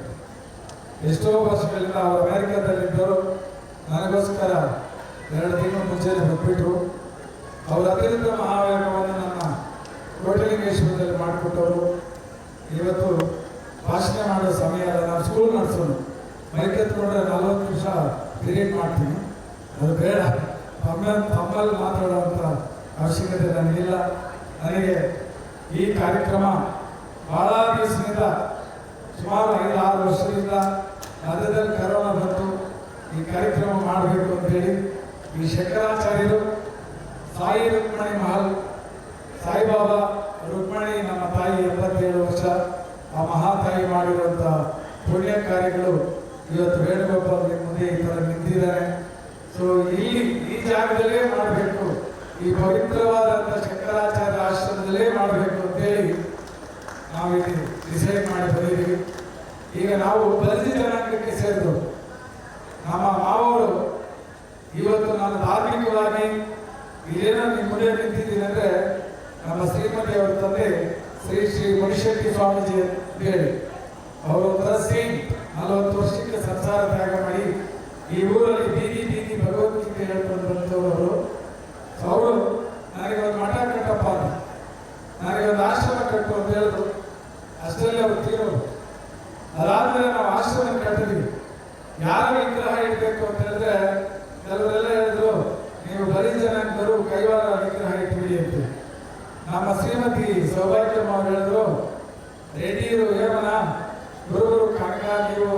ಎಷ್ಟೋ ವರ್ಷಗಳಿಂದ ಅವರು ಅಮೆರಿಕದಲ್ಲಿದ್ದರು. ನನಗೋಸ್ಕರ 2 ತಿಂಗಳು ಮುಂಚೆ ಬಂದುಬಿಟ್ರು. ಅವರ ಅತಿರಿಕ್ತ ಮಹಾವೇಗವನ್ನು ನನ್ನ ಕೋಟಲಿಂಗೇಶ್ವರದಲ್ಲಿ ಮಾಡಿಕೊಟ್ಟವರು. ಇವತ್ತು ಭಾಷಣ ಮಾಡೋ ಸಮಯ ಅಲ್ಲ, ನಾನು ಸ್ಕೂಲ್ ನಡೆಸೋನು. ಮೈಕೆತ್ಕೊಂಡ್ರೆ 40 ನಿಮಿಷ ಪೀರಿಯಡ್ ಮಾಡ್ತೀನಿ, ಅದು ಬೇಡ. ತಮ್ಮಲ್ಲಿ ಮಾತಾಡುವಂಥ ಅವಶ್ಯಕತೆ ನನಗಿಲ್ಲ. ನನಗೆ ಈ ಕಾರ್ಯಕ್ರಮ ಭಾಳ ದಿವಸದಿಂದ, ಸುಮಾರು 5-6 ವರ್ಷದಿಂದ ಮಧ್ಯದಲ್ಲಿ ಕರೋನಾ ಬಂತು. ಈ ಕಾರ್ಯಕ್ರಮ ಮಾಡಬೇಕು ಅಂತೇಳಿ ಈ ಶಂಕರಾಚಾರ್ಯರು, ಸಾಯಿ ರುಕ್ಮಣಿ ಮಹಲ್, ಸಾಯಿಬಾಬಾ ರುಕ್ಮಣಿ ನಮ್ಮ ತಾಯಿ 87 ವರ್ಷ, ಆ ಮಹಾತಾಯಿ ಮಾಡಿರುವಂಥ ಪುಣ್ಯ ಕಾರ್ಯಗಳು ಇವತ್ತು ವೇಣುಗೋಪಾಲ್ ಮುಂದೆ ಈ ಥರ ನಿಂತಿದ್ದಾರೆ. ಸೊ ಇಲ್ಲಿ ಈ ಜಾಗದಲ್ಲೇ ಮಾಡಬೇಕು, ಈ ಪವಿತ್ರವಾದಂಥ ಶಂಕರಾಚಾರ್ಯ ಆಶ್ರಮದಲ್ಲೇ ಮಾಡಬೇಕು ಅಂತೇಳಿ ನಾವಿಲ್ಲಿ ಡಿಸೈಡ್ ಮಾಡಿ ಬಂದಿದ್ದೀವಿ. ಈಗ ನಾವು ಬಲಿಜ ಜನಾಂಗಕ್ಕೆ ಸೇರಿದು ನಮ್ಮ ಮಾವರು ಇವತ್ತು ನಾನು ಧಾರ್ಮಿಕವಾಗಿ ಇಲ್ಲೇನೋ ನಿಮ್ಮ ಮುಂದೆ ನಿಂತಿದ್ದೀನಿ ಅಂದರೆ ನಮ್ಮ ಶ್ರೀಮತಿ ಅವರ ತಂದೆ ಶ್ರೀ ಶ್ರೀ ಮಣಿಶೆಟ್ಟಿ ಸ್ವಾಮೀಜಿ ಅಂತ ಹೇಳಿ ಅವರು ತರಸಿ 40 ವರ್ಷಕ್ಕೆ ಸಂಸಾರ ತ್ಯಾಗ ಮಾಡಿ ಈ ಊರಲ್ಲಿ ಬೀದಿ ಬೀದಿ ಭಗವದ್ಗೀತೆ ಹೇಳ್ಕೊಂಡು ಬಂದವರು. ಅವರು ನನಗೆ ಒಂದು ಮಠ ಕಟ್ಟಪ್ಪ ಅಂತ, ನನಗೆ ಒಂದು ಆಶ್ರಮ ಕಟ್ಟು ಅಂತ ಹೇಳಿದ್ರು. ಅಷ್ಟರಲ್ಲಿ ಅವರು ತೀರೋರು. ಅದಾದ್ಮೇಲೆ ನಾವು ಆಶ್ರಮ ಕಟ್ಟಿದ್ವಿ. ಯಾರು ವಿಗ್ರಹ ಇಡಬೇಕು ಅಂತ ಹೇಳಿದ್ರೆ ಕೆಲವರೆಲ್ಲ ಹೇಳಿದ್ರು, ನೀವು ಬರೀ ಜನಾಂಗರು ಕೈವಾರ ವಿಗ್ರಹ ಇಟ್ಬಿಡಿ ಅಂತ. ನಮ್ಮ ಶ್ರೀಮತಿ ಸೌಭಾಗ್ಯಮ್ಮ ಅವರು ಹೇಳಿದ್ರು, ರೆಡ್ಡಿಯರು ಹೇಮನ ಗುರುಗುರು ಕನಕ ನೀವು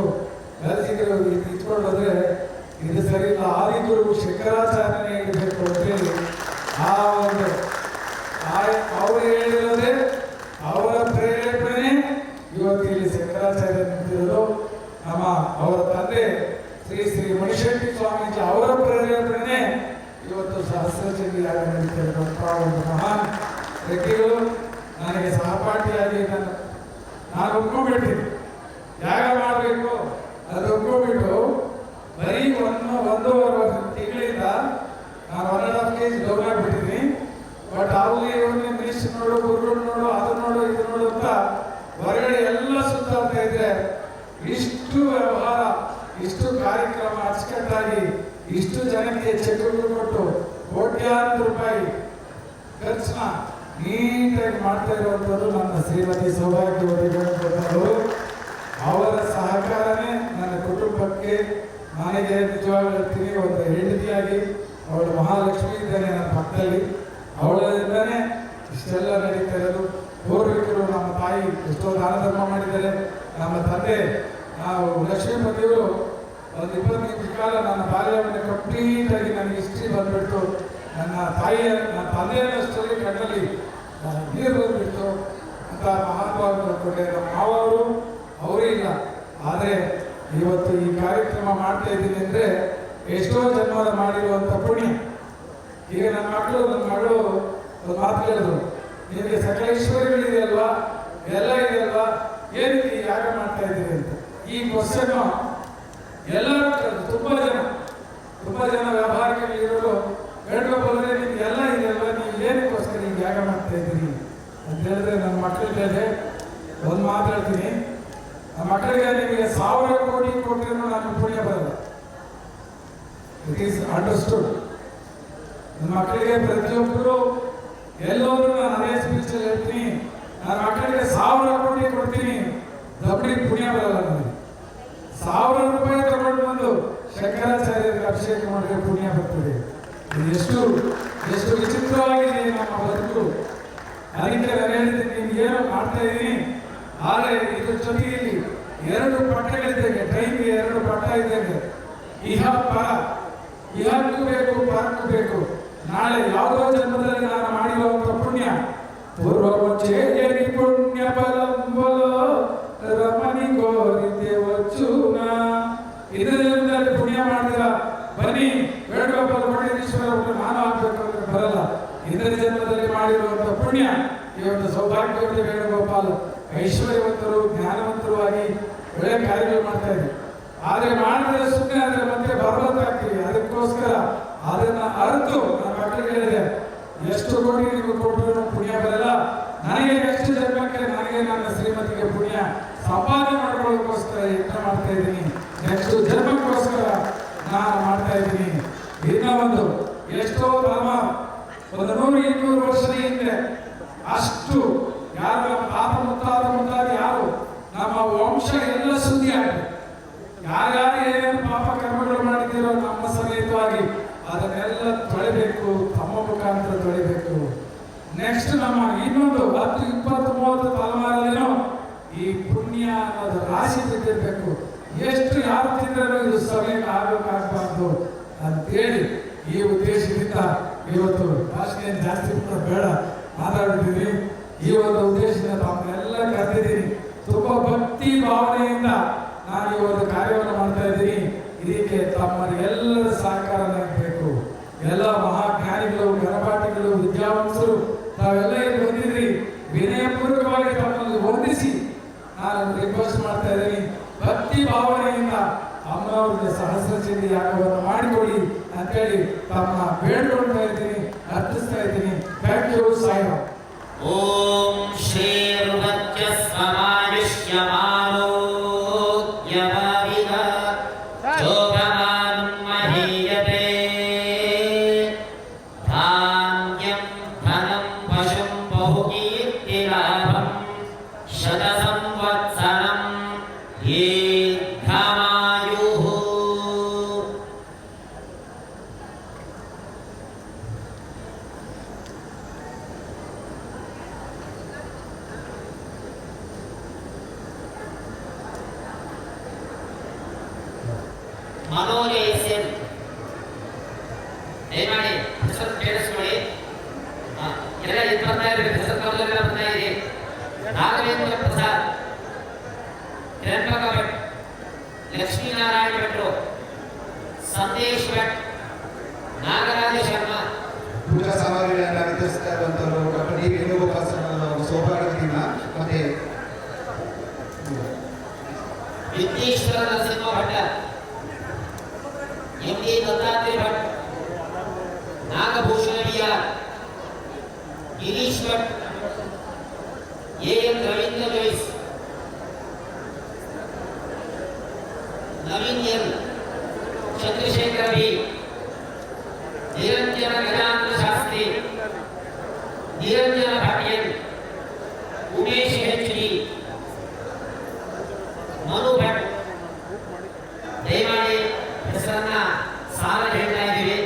ಗಲಜಿಗರು ಇಟ್ಕೊಂಡು ಹೋದ್ರೆ ಇದು ಸರಿ ಇಲ್ಲ, ಆದಿಗುರು ಶಂಕರಾಚಾರ್ಯನೇ ಇಡಬೇಕು ಅಂತೇಳಿ ಆ ಒಂದು ಅವರು ಹೇಳಿರೋದೇ ಅವರ ಪ್ರೇರೇಪಣೆ ಒಪ್ಕೊಂಡ್ಬಿಡ್ತೀನಿ. ಯಾಗ ಮಾಡಬೇಕು ಅದು ಒಪ್ಕೊಂಡ್ಬಿಟ್ಟು ಬರೀ ಒಂದೂವರೆ ತಿಂಗಳಿಂದ ನಾನು 1.5 kg ಡೌನ್ ಆಗಿಬಿಟ್ಟಿದ್ದೀನಿ. ಬಟ್ ಅಲ್ಲಿ ಒಂದು ಮಿನಿಸ್ಟರ್ ನೋಡು, ಗುರುಗಳು ನೋಡು, ಅದು ನೋಡು, ಇದು ನೋಡು ಅಂತ ಹೊರಗಡೆ ಎಲ್ಲ ಸುತ್ತಾಡ್ತಾ ಇದ್ರೆ ಇಷ್ಟು ವ್ಯವಹಾರ, ಇಷ್ಟು ಕಾರ್ಯಕ್ರಮ ಅಚ್ಚುಕಟ್ಟಾಗಿ ಇಷ್ಟು ಜನಕ್ಕೆ ಚೆಕ್ಗಳು ಕೊಟ್ಟು ಕೋಟ್ಯಾಂತರ ರೂಪಾಯಿ ಖರ್ಚನ್ನ ನೀಟಾಗಿ ಮಾಡ್ತಾ ಇರುವಂಥದ್ದು ನನ್ನ ಶ್ರೀಮತಿ ಸೌಭಾಗ್ಯವತಿಗಳು. ಅವರ ಸಹಕಾರನೇ ನನ್ನ ಕುಟುಂಬಕ್ಕೆ, ನನಗೆ ನಿಜವಾಗ್ಲೂ ಹೇಳ್ತೀನಿ, ಒಂದು ಹೆಂಡತಿಯಾಗಿ ಅವಳು ಮಹಾಲಕ್ಷ್ಮಿ ಇದ್ದಾನೆ ನನ್ನ ಪಕ್ಕದಲ್ಲಿ. ಅವಳಿಂದನೇ ಇಷ್ಟೆಲ್ಲ ನಡೀತಾ ಇರೋದು. ಪೂರ್ವಿಕರು ನಮ್ಮ ತಾಯಿ ಎಷ್ಟೋ ದಾನ ಧರ್ಮ ಮಾಡಿದ್ದಾರೆ. ನಮ್ಮ ತಂದೆ ನಾವು ಲಕ್ಷ್ಮೀಪತಿಯವರು ಒಂದು 20 ನಿಮಿಷ ಕಾಲ ನನ್ನ ಬಾಲ್ಯವನ್ನು ಕಂಪ್ಲೀಟಾಗಿ ನನಗೆ ಹಿಸ್ಟ್ರಿ ಬಂದುಬಿಡ್ತು. ನನ್ನ ತಂದೆಯನ್ನಷ್ಟರಲ್ಲಿ ಕಣ್ಣಲ್ಲಿ ನೀರು ಬಂದುಬಿಡ್ತು ಅಂತ ಮಹಾನುಭಾವರು ನೋಡ್ಕೊಂಡೆ. ನಮ್ಮ ಮಾವರು ಅವರೇ ಇಲ್ಲ. ಆದರೆ ಇವತ್ತು ಈ ಕಾರ್ಯಕ್ರಮ ಮಾಡ್ತಾ ಇದ್ದೀನಿ ಅಂದರೆ ಎಷ್ಟೋ ಜನ್ಮದ ಮಾಡಿರುವಂಥ ಪುಣ್ಯ. ಈಗ ನನ್ನ ಮಗಳು ಒಂದು ಮಾತು ಕೇಳಿದ್ರು, ನಿಮಗೆ ಸಕಲ ಐಶ್ವರ್ಯಗಳಿದೆಯಲ್ವಾ, ಎಲ್ಲ ಇದೆಯಲ್ವಾ, ಏನಕ್ಕೆ ಯಾಗ ಮಾಡ್ತಾ ಇದ್ದೀರಿ ಅಂತ. ಈ ಕ್ವಶನ್ ಎಲ್ಲರೂ ತುಂಬ ಜನ ವ್ಯಾಪಾರಿಗಳಿರೋರು ಹೇಳ್ಕೊಬೋದ್ರೆ ನಿಮ್ಗೆ ಎಲ್ಲ ಇದೆಯಲ್ವಾ, ನೀವು ಏನಕ್ಕೋಸ್ಕರ ಈಗ ಯಾಗ ಮಾಡ್ತಾ ಇದ್ದೀರಿ ಅಂತ ಹೇಳಿದ್ರೆ ನನ್ನ ಮಕ್ಕಳಿಗೆ ಒಂದು ಮಾತು ಹೇಳ್ತೀನಿ. ನಮ್ಮ ಮಕ್ಕಳಿಗೆ ನಿಮಗೆ 1000 ಕೋಟಿ ಕೊಟ್ಟರೂ ನನಗೆ ಪುಣ್ಯ ಬರಲ್ಲ. It is understood. ನನ್ನ ಮಕ್ಕಳಿಗೆ ಪ್ರತಿಯೊಬ್ಬರು ಎಲ್ಲರೂ ನಾನು ಅದೇ ಸ್ಪೀಚಲ್ಲಿ ಹೇಳ್ತೀನಿ, ನನ್ನ ಮಕ್ಕಳಿಗೆ 1000 ಕೋಟಿ ಕೊಡ್ತೀನಿ, ದಬ್ಬಡಿ ಪುಣ್ಯ ಬರಲ್ಲ ನನಗೆ. 1000 ರೂಪಾಯಿ ತಗೊಂಡು ಬಂದು ಶಂಕರಾಚಾರ್ಯರಿಗೆ ಅಭಿಷೇಕ ಮಾಡಿದ್ರೆ ಪುಣ್ಯ ಬರ್ತದೆ. ಎಷ್ಟು ವಿಚಿತ್ರವಾಗಿದೆ ನಮ್ಮ ಬದುಕು. ಅದಕ್ಕೆ ನಾನು ಹೇಳಿದ್ದೀನಿ, ನಿಮ್ಗೆ ಏನೋ ಮಾಡ್ತಾ ಇದ್ದೀನಿ, ಆದರೆ ಇದ್ರ ಜೊತೆಯಲ್ಲಿ 2 ಪಟ್ಟಗಳಿದ್ದೇವೆ, ಟೈಮ್ಗೆ 2 ಪಟ್ಟ ಇದ್ದೇವೆ. ಇಹ ಪರ, ಇಹಕ್ಕೂ ಬೇಕು, ಪರಕ್ಕೂ ಬೇಕು. ನಾಳೆ ಯಾವುದೋ ಜನ್ಮದಲ್ಲಿ ನಾನು ಮಾಡಿರುವಂಥ ಪುಣ್ಯ ಪೂರ್ವಚೇಯನಿ ಪುಣ್ಯ ಬಲಂಬಲೋ ರಮಣಿ ಗೋರಿದೆ ವಚುನ. ಇದರಲ್ಲಿ ಪುಣ್ಯ ಮಾಡಿದ ಬನ್ನಿ ವೇಣುಗೋಪಾಲ ಪಂಡಿತೇಶ್ವರ ನಾನು ಆಗ್ಬೇಕು ಅಂದ್ರೆ ಬರಲ್ಲ. ಇದರ ಜನ್ಮದಲ್ಲಿ ಮಾಡಿರುವಂಥ ಪುಣ್ಯ ಇವತ್ತು ಸೌಭಾಗ್ಯವಂತ ವೇಣುಗೋಪಾಲ್ ಐಶ್ವರ್ಯವಂತರು, ಜ್ಞಾನವಂತರು ಆಗಿ ಒಳ್ಳೆಯ ಕಾರ್ಯಗಳು ಮಾಡ್ತಾ ಇದ್ದೀವಿ. ಆದರೆ ಮಾಡಿದ್ರೆ ಸುಮ್ಮನೆ ಆದರೆ ಮತ್ತೆ ಬರ್ಬತ್ತಾಗ್ತೀವಿ. ಅದಕ್ಕೋಸ್ಕರ ಅದನ್ನ ಅರ್ಥ ನನ್ನ ಮಕ್ಕಳಿಗೆ ಹೇಳಿದೆ, ಎಷ್ಟು ಕೋಟಿ ನೀವು ಕೊಟ್ಟರು ಪುಣ್ಯ ಬರಲ್ಲ. ನನಗೆ ನೆಕ್ಸ್ಟ್ ಜನ್ಮಕ್ಕೆ ನನಗೆ ನನ್ನ ಶ್ರೀಮತಿಗೆ ಪುಣ್ಯ ಸಂಪಾದನೆ ಮಾಡ್ಕೊಳ್ಳೋದಕ್ಕೋಸ್ಕರ ಯತ್ನ ಮಾಡ್ತಾ ಇದ್ದೀನಿ. ನೆಕ್ಸ್ಟ್ ಜನ್ಮಕ್ಕೋಸ್ಕರ ನಾನು ಮಾಡ್ತಾ ಇದ್ದೀನಿ. ಇನ್ನೂ ಎಷ್ಟೋ ಧರ್ಮ 100-200 ವರ್ಷದ ಹಿಂದೆ ಅಷ್ಟು ಯಾರು ನಮ್ಮ ತಾತ ಮುತ್ತಾದ ಯಾರು ನಮ್ಮ ವಂಶ ಎಲ್ಲ ಸುದ್ದಿ ಆಗಿದೆ. ಯಾರ್ಯಾರು ಏನೇನು ಪಾಪ ಕರ್ಮಗಳು ಮಾಡಿದ್ದೀರೋ ನಮ್ಮ ಸಮೇತವಾಗಿ ಅದನ್ನೆಲ್ಲ ತೊಳಿಬೇಕು, ತಮ್ಮ ಮುಖಾಂತರ ತೊಳಿಬೇಕು. ನೆಕ್ಸ್ಟ್ ನಮ್ಮ ಇನ್ನೊಂದು 10, 20, 30 ತಲೆಮಾರಲ್ಲೇನೋ ಈ ಪುಣ್ಯ ಅನ್ನೋದು ರಾಶಿ ಬಿದ್ದಿರಬೇಕು. ಎಷ್ಟು ಯಾರು ತಿಂದರೂ ಇದು ಸಮಯಕ್ಕೆ ಆಗಬೇಕಾಗಬಾರ್ದು ಅಂತೇಳಿ ಈ ಉದ್ದೇಶದಿಂದ ಇವತ್ತು ಭಾಷೆ ಜಾಸ್ತಿ ಬೇಡ ಮಾತಾಡ್ತಿದ್ದೀನಿ. ಈ ಒಂದು ಉದ್ದೇಶದಿಂದ ತಮ್ಮನ್ನೆಲ್ಲ ಕರೆದಿದ್ದೀನಿ. ತುಂಬ ಭಕ್ತಿ ಭಾವನೆಯಿಂದ ನಾನು ಈ ಒಂದು ಕಾರ್ಯವನ್ನು ಮಾಡ್ತಾ ಇದ್ದೀನಿ. ಇದಕ್ಕೆ ತಮ್ಮ ಎಲ್ಲರ ಸಹಕಾರ ನನಗೆ ಬೇಕು. ಎಲ್ಲ ಮಹಾಜ್ಞಾನಿಗಳು, ಗಣಪಾಠಿಗಳು, ವಿದ್ಯಾವಂತರು ತಾವೆಲ್ಲ ಇಲ್ಲಿ ಬಂದಿದ್ರಿ. ವಿನಯಪೂರ್ವಕವಾಗಿ ತಮ್ಮನ್ನು ವಂದಿಸಿ ನಾನು ರಿಕ್ವೆಸ್ಟ್ ಮಾಡ್ತಾ ಇದ್ದೀನಿ, ಭಕ್ತಿ ಭಾವನೆಯಿಂದ ಅಮ್ಮನವ್ರಿಗೆ ಸಹಸ್ರ ಚಂಡಿ ಯಾಗವನ್ನು ಮಾಡಿಕೊಡಿ ಅಂತೇಳಿ ತಮ್ಮ ಬೇಡ್ಕೊಳ್ತಾ ಇದ್ದೀನಿ, ಅರ್ಥಿಸ್ತಾ ಇದ್ದೀನಿ. Thank you Sairam. ಓಂ ಶ್ರೀ ಮನೋಜಯನ್ ದಯಮಾಡಿ ಹೆಸರು ಕೇಳಿಸ್ಕೊಳ್ಳಿ. ಎಲ್ಲ 25 ಹೆಸರು ಕರೆದೆಲ್ಲ ಬರ್ತಾ ಇದೆ. ರಾಘವೇಂದ್ರ ಪ್ರಸಾದ್, ತ್ರ್ಯಂಬಕ ಭಟ್, ಲಕ್ಷ್ಮೀನಾರಾಯಣ ಭಟ್ರು, ಸಂದೇಶ್ ಭಟ್, ನಾಗರಾಜ ಶರ್ಮಾ. ಪೂಜಾ ಸಾಮಗ್ರಿಗಳನ್ನು ವಿತರಿಸ್ತಾ ಇರುವಂತವರು ಡಾಕ್ಟರ್ ಡಿ ವೇಣುಗೋಪಾಲ್ ಸೌಭಾಗ್ಯದಿಂದ ಮತ್ತೆ Vidyeshwara Narasimha Bhatta, M D. Dattatreya Bhat, Nagabhushana B R, Girish Bhat, A N. Ravindra Jois, Naveen L, Chandrashekhara B, Niranjana Gajanana Shastri, Niranjana Bhatian, Umesh H D, Manu Bhat. ದಯಮಾಡಿ ಹೆಸರನ್ನ ಸಾಲ ಹೇಳ್ತಾ ಇದ್ದೀವಿ,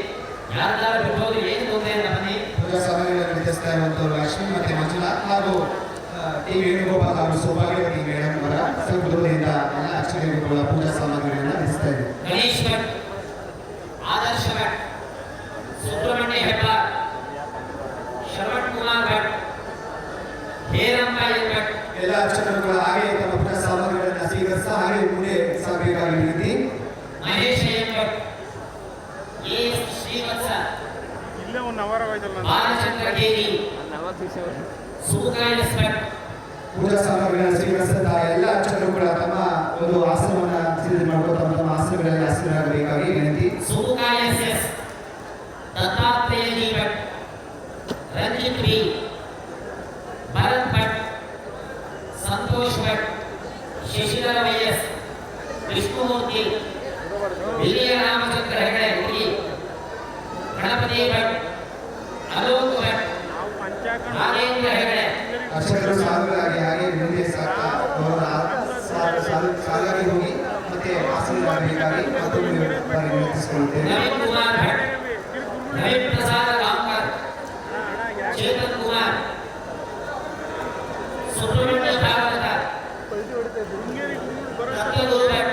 ಯಾರ್ದಾರು ಬಿಟ್ಟೋದು ಏನು ತೊಂದರೆ ಇಲ್ಲ ಬನ್ನಿ. ಪೂಜಾ ಸಾಮಗ್ರಿಗಳನ್ನು ವಿತರಿಸ್ತಾ ಇರುವಂತವರು ಲಕ್ಷ್ಮಿ ಮತ್ತೆ ಮಂಜುನಾಥ್ ಹಾಗೂ ಟಿ ವೇಣುಗೋಪಾಲ್ ಹಾಗೂ ಸೌಭಾಗ್ಯವತಿ ಮೇಡಮ್ ಅವರ ಸ್ವಲ್ಪ ದೂರದಿಂದ ಎಲ್ಲ ಅಕ್ಷರಗಳ ಪೂಜಾ ಸಾಮಗ್ರಿಗಳನ್ನು ವಿತರಿಸ್ತಾ ಇದ್ದೀವಿ. ಗಣೇಶ್ ಭಟ್, ಆದರ್ಶ ಭಟ್, ಸುಬ್ರಹ್ಮಣ್ಯ ಹೆಬ್ಬಾರ್, ಶರವಣ್ ಕುಮಾರ್ ಭಟ್, ಹೇರಂಬ ಭಟ್. ಎಲ್ಲ ಅಕ್ಷರಗಳು ಹಾಗೆ ತಮ್ಮ ಪೂಜಾ ಸಾಮಗ್ರಿಗಳನ್ನು ಸ್ವೀಕರಿಸ್ತಾ ಹಾಗೆ ಮುಂದೆ ಸಾಗಬೇಕಾಗಿ ವಿನಂತಿ. ಮಹೇಶ್ ಭಟ್, ಎ. ಶ್ರೀವತ್ಸ, ಬಾಲಚಂದ್ರ ಕೇರಿ, ಸುಖಾಯ ಭಟ್. ಪೂಜಾ ಸಾಮಗ್ರಿಗಳನ್ನು ಸ್ವೀಕರಿಸಿದ ಎಲ್ಲ ಅಕ್ಷರಗಳು ಕೂಡ ತಮ್ಮ ಒಂದು ಆಸನವನ್ನು ಸಿದ್ಧ ಮಾಡಿಕೊಂಡು ತಮ್ಮ ಆಸನಗಳಲ್ಲಿ ಆಸೀನರಾಗಬೇಕಾಗಿ ವಿನಂತಿ. Sukhaya S, Dattatreya D Bhat, Ranjith B, Bharath Bhat, Santosh Bhat, Shashidhara Y S, Vishnumurthy, Vijaya Ramachandra Hegde ಹುಡುಗಿ, ಗಣಪತಿ ಭಟ್, ಅಲೋಕ್ ಭಟ್, ನಾಗೇಂದ್ರ ಹೆಗಡೆ. ಅಕ್ಷರಗಳು ಸಾಲುಗಳಾಗಿ ಹಾಗೆ ಮುಂದೆ ಸಾಗ್ತಾ ಸಾಲಾಗಿ ಹೋಗಿ ಮತ್ತೆ ಆಸೀನರಾಗಬೇಕಾಗಿ ಮತ್ತೊಂದು ಬಾರಿ ವಿನಂತಿಸಿಕೊಳ್ಳುತ್ತೇವೆ. ನವೀನ್ ಕುಮಾರ್ ಭಟ್, ನವೀನ್ ಪ್ರಸಾದ ರಾಮ್ಕರ್, ಚೇತನ್ ಕುಮಾರ್, ಸುಬ್ರಹ್ಮಣ್ಯ ಭಾಗವತ, ಸತ್ಯಗುರು ಭಟ್,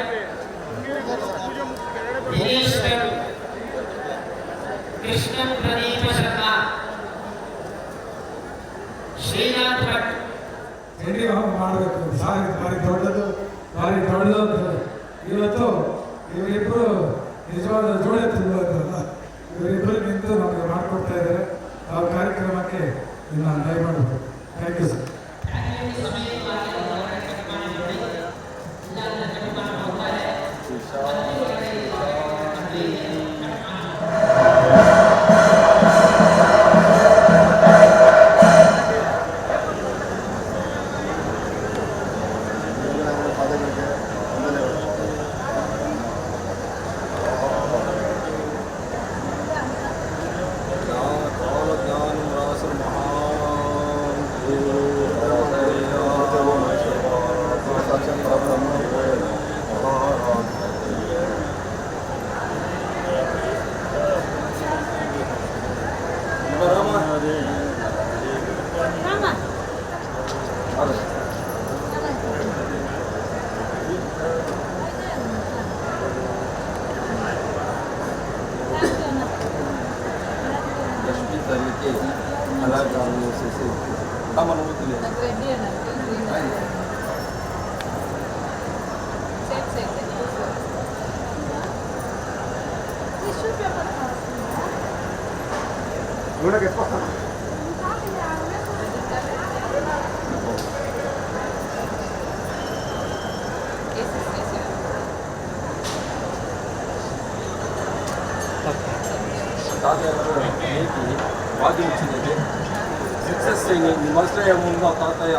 ದಿನೇಶ್ ಭಟ್, ಕೃಷ್ಣನ್ ಪ್ರದೀಪ ಶರ್ಮಾ, ಶ್ರೀನಾಥ್ ಭಟ್. ಚಂಡಿ ಹೋಮ ಮಾಡಬೇಕು ಸಾರಿ ಭಾರಿ ದೊಡ್ಡದು ಇವತ್ತು ಇವರಿಬ್ಬರು ನಿಜವಾದ ಜೋಡೆ ತುಂಬಲ್ಲ, ಇವರಿಬ್ಬರು ನಿಂತು ನಮಗೆ ಮಾಡಿಕೊಡ್ತಾ ಇದ್ದಾರೆ. ಆ ಕಾರ್ಯಕ್ರಮಕ್ಕೆ ನಿಮ್ಮ ದಯಮಾಡಬೇಕು. Thank you sir. వాదించినది సక్సెస్ అయిన నిమజ్జనముగా తాతయ్య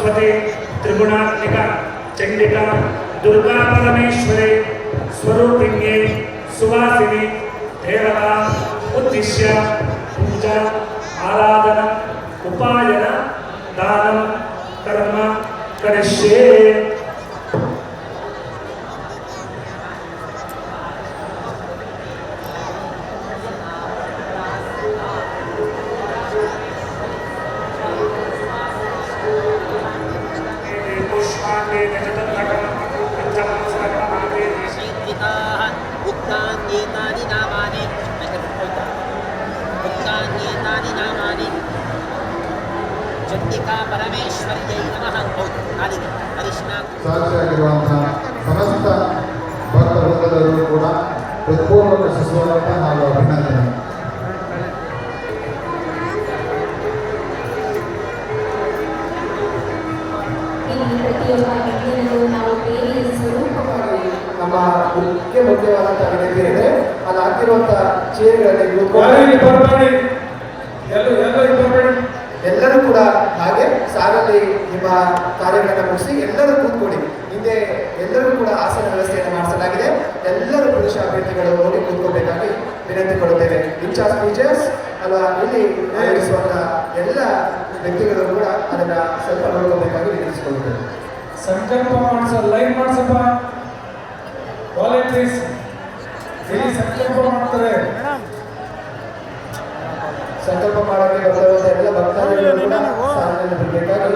सरस्वती त्रिगुणात्मिक चंडिका दुर्गा परमेश्वरी स्वरूपिण्ये सुवासिनी देवता उद्दिश्य पूजा आराधना उपायन दान कर्म करिष्ये। ಸಾಕ್ಷಿಯಾಗಿರುವಂತಹ ಸಮಸ್ತ ಭಕ್ತ ವೃಂದದವರು ಕೂಡ ಹೃತ್ಪೂರ್ವಕ ಸುಸ್ವಾಗತ ಹಾಗೂ ಅಭಿನಂದನೆ. ನಮ್ಮ ಮುಖ್ಯವಾದಂತಹ ವಿನಂತಿ ಇದೆ, ಅಲ್ಲಿ ಹಾಕಿರುವಂತಹ ಚೇರ್ಗಳಲ್ಲಿ ಎಲ್ಲರೂ ಕೂಡ ಹಾಗೆ ಸಾರಲ್ಲಿ ನಿಮ್ಮ ಕಾರ್ಯಗಳನ್ನು ಮುಗಿಸಿ ಎಲ್ಲರೂ ಕೂತ್ಕೊಳ್ಳಿ. ಹಿಂದೆ ಎಲ್ಲರೂ ಕೂಡ ಆಸನ ವ್ಯವಸ್ಥೆಯನ್ನು ಮಾಡಿಸಲಾಗಿದೆ. ಎಲ್ಲರೂ ಪುರುಷ ಅಭ್ಯರ್ಥಿಗಳು ಹೋಗಿ ಕೂತ್ಕೋಬೇಕಾಗಿ ವಿನಂತಿ ಕೊಡುತ್ತೇವೆ. ಇನ್ಚಾರ್ಜ್ ಟೀಚರ್ಸ್ ಅಲ್ವಾ, ಇಲ್ಲಿ ಆಯೋಜಿಸುವಂತಹ ಎಲ್ಲ ವ್ಯಕ್ತಿಗಳು ಕೂಡ ಅದನ್ನ ಸ್ವಲ್ಪ ನೋಡ್ಕೋಬೇಕಾಗಿ ವಿನಂತಿಸಿಕೊಳ್ಳುತ್ತೇವೆ. ಸಂಕಲ್ಪ ಮಾಡಿಸ ಲೈನ್ ಮಾಡಿಸಪ್ಪ, ವಾಲಂಟೀರ್ಸ್ ಇಲ್ಲಿ ಸಂಕಲ್ಪ ಮಾಡ್ತಾರೆ. ಸಂಕಲ್ಪ ಮಾಡೋಕೆ ಬರುವಂತಹ ಎಲ್ಲ ಭಕ್ತಾದಿಗಳು ಕೂಡ ಸಾಲಿನಲ್ಲಿ ಬರಬೇಕಾಗಿ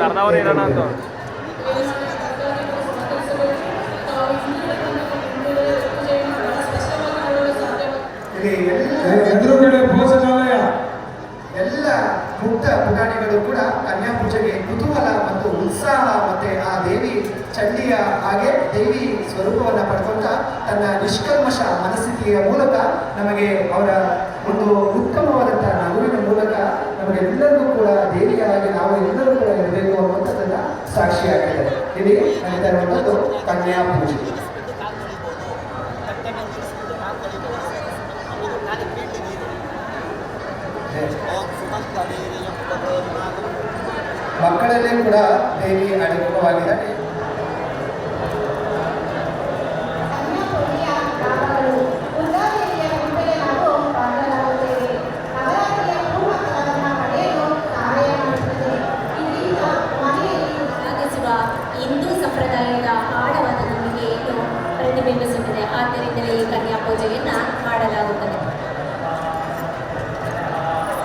ಎದುರುಗಡೆ ಭೋಜನಾಲಯ ಎಲ್ಲ ಮುಕ್ತ ಪುಟಾಣಿಗಳು ಕೂಡ ಕನ್ಯಾ ಪೂಜೆಗೆ ಕುತೂಹಲ ಮತ್ತು ಉತ್ಸಾಹ ಮತ್ತೆ ಆ ದೇವಿ ಚಂಡಿಯ ಹಾಗೆ ದೇವಿ ಸ್ವರೂಪವನ್ನು ಪಡ್ಕೊಂತ ತನ್ನ ನಿಷ್ಕಲ್ಮಶ ಮನಸ್ಥಿತಿಯ ಮೂಲಕ ನಮಗೆ ಅವರ ಒಂದು ಉತ್ತಮವಾದಂತಹ ನಗುವಿನ ಮೂಲಕ ನಮಗೆಲ್ಲರಿಗೂ ಕೂಡ ದೇವಿಯ ಹಾಗೆ ನಾವು ಎಲ್ಲರೂ ಕೂಡ ಇರಬೇಕು ಅನ್ನುವಂಥದ್ದನ್ನ ಸಾಕ್ಷಿಯಾಗಿದೆ. ಇಲ್ಲಿ ನಡೀತಾ ಇರುವಂಥದ್ದು ಕನ್ಯಾ ಪೂಜೆ. ಮಕ್ಕಳಲ್ಲೇ ಕೂಡ ದೇವಿ ಅಡಕವಾಗಿದ್ದಾರೆ. ಹಿಂದೂ ಸಂಪ್ರದಾಯದ ಆಳವಾದ ನಂಬಿಕೆಯನ್ನು ಪ್ರತಿಬಿಂಬಿಸುತ್ತದೆ. ಆದ್ದರಿಂದಲೇ ಈ ಕನ್ಯಾ ಪೂಜೆಯನ್ನ ಮಾಡಲಾಗುತ್ತದೆ.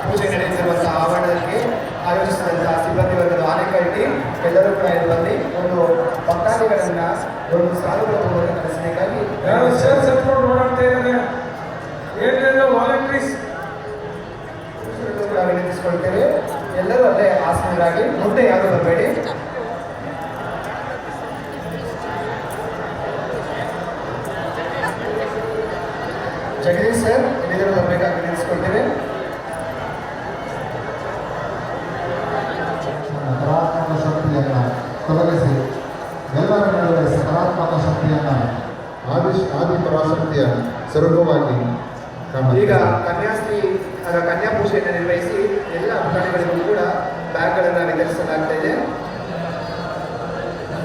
ಪೂಜೆ ನಡೆಸಿರುವಂತಹ ಆವರಣಕ್ಕೆ ಆಯೋಜಿಸಿದಂತಹ ಸಿಬ್ಬಂದಿ ವರ್ಗದ ಆನೆಕಟ್ಟಿ ಎಲ್ಲರೂ ಕೂಡ ಇಲ್ಲಿ ಬಂದು ಒಂದು ಭಕ್ತಾದಿಗಳನ್ನ ಒಂದು ಸಾಲುಗಳ ಮೂಲಕ ನಡೆಸಬೇಕಾಗಿ ಯಾರು ಸೇರ್ ಸೆಟ್ಕೊಂಡು ಓಡಾಡ್ತಾ ಇದ್ದಾರೆ, ಏನೆಲ್ಲ ವಾಲಂಟೀರ್ಸ್ ಕೂಡ ವಿನಂತಿಸಿಕೊಳ್ತೇವೆ. ಎಲ್ಲರೂ ಅಲ್ಲೇ ಆಸನರಾಗಿ ಮುಂದೆ ಯಾರು ಬರಬೇಡಿ. ಜಗದೀಶ್ ಸರ್ ಎಲ್ಲರೂ ಬರಬೇಕಾಗಿ ವಿನಂತಿಸಿಕೊಳ್ತೇವೆ. ಸಕಾರಾತ್ಮಕ ಶಕ್ತಿಯನ್ನು ತೊಲಗಿಸಿ ಎಲ್ಲರ ನಡುವೆ ಸಕಾರಾತ್ಮಕ ಶಕ್ತಿಯನ್ನು ಆದಿ ಪರಾಶಕ್ತಿಯ ಸ್ವರೂಪವಾಗಿ ಈಗ ಕನ್ಯಾಶ್ರೀ ಕನ್ಯಾ ಪೂಜೆಯನ್ನು ನಿರ್ವಹಿಸಿ ಎಲ್ಲ ಪ್ರಾಣಿಗಳಿಗೂ ಕೂಡ ಬ್ಯಾಗ್ಗಳನ್ನು ವಿತರಿಸಲಾಗ್ತಾ ಇದೆ.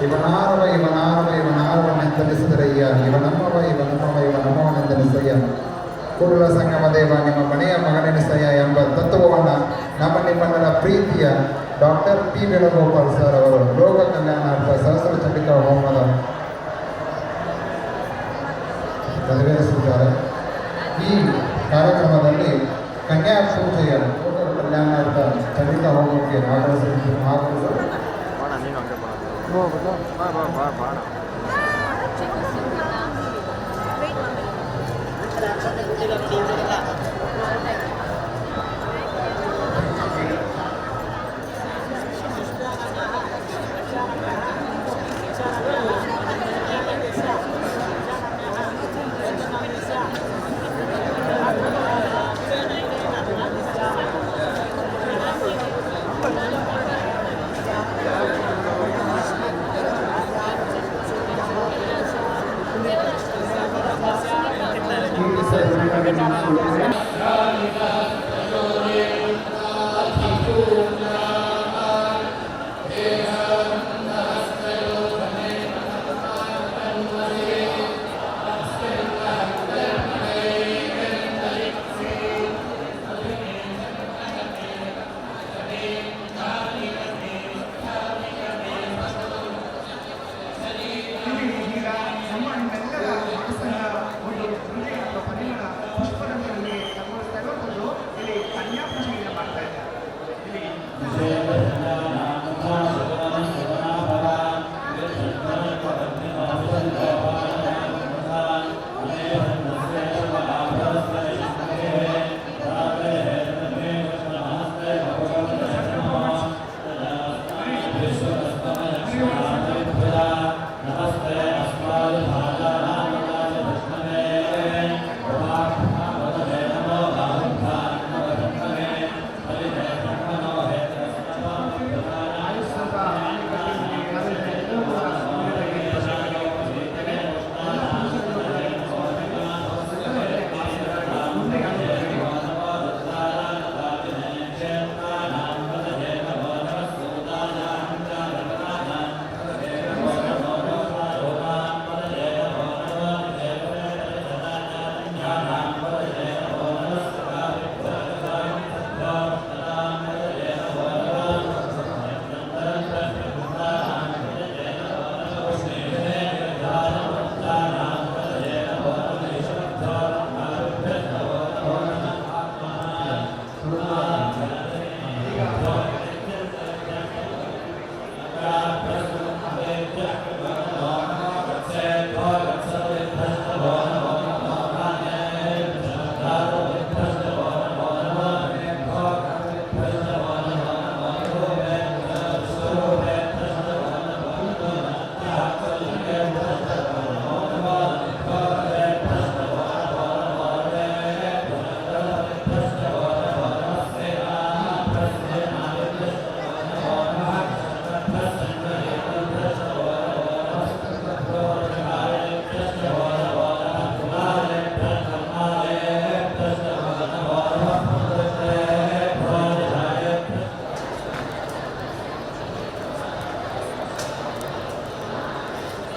ಇವನಾರವನೆಂದಲಿಸಿದರಯ್ಯ, ಇವನಮ್ಮವನೆಂದಲಿಸಯ್ಯ, ಕೂಡಲ ಸಂಗಮ ದೇವ ನಿಮ್ಮ ಮನೆಯ ಮಗನೆನಿಸಯ್ಯ ಎಂಬ ತತ್ವವನ್ನು ನಮ್ಮ ನಿಮ್ಮನ್ನರ ಪ್ರೀತಿಯ ಡಾಕ್ಟರ್ ಪಿ ವೇಣುಗೋಪಾಲ್ ಸರ್ ಅವರು ಲೋಕ ಕಲ್ಯಾಣಾರ್ಥ ಸಹಸ್ರ ಚಂಡಿಕಾ ಹೋಮದ ನೆರವೇರಿಸಿದ್ದಾರೆ. ಈ ಕಾರ್ಯಕ್ರಮದಲ್ಲಿ ಕನ್ಯಾ ಪೂಜೆಯ ಲೋಕ ಕಲ್ಯಾಣಾರ್ಥ ಚಂಡಿಕಾ ಹೋಮಕ್ಕೆ ಆಗಮಿಸಲು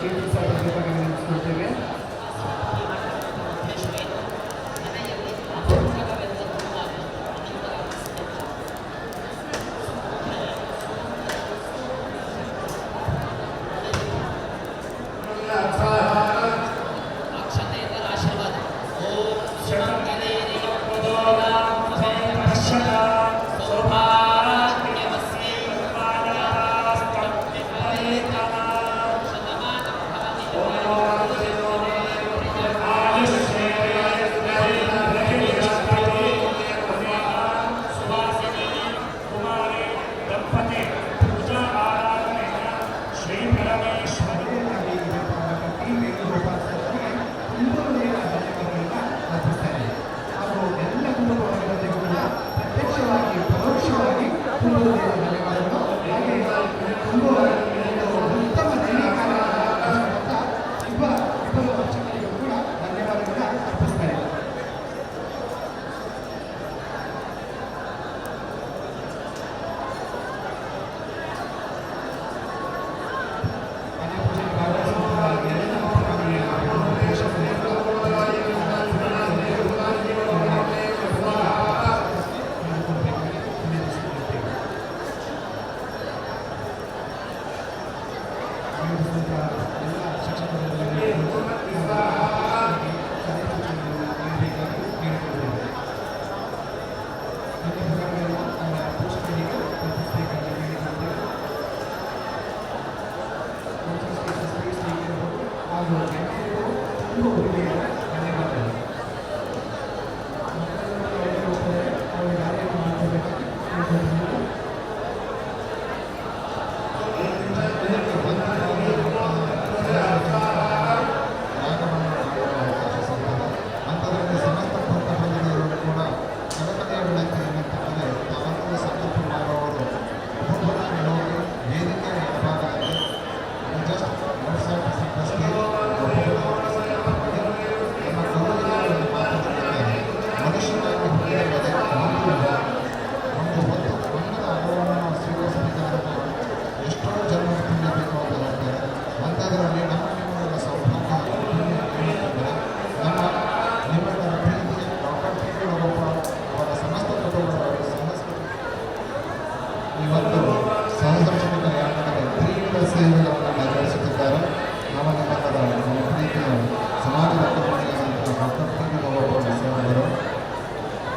ಕೀರ್ತಿ ಸಾಧನೆ ಬಗ್ಗೆ ನೆನಪಿಸ್ಕೊಳ್ತೇವೆ.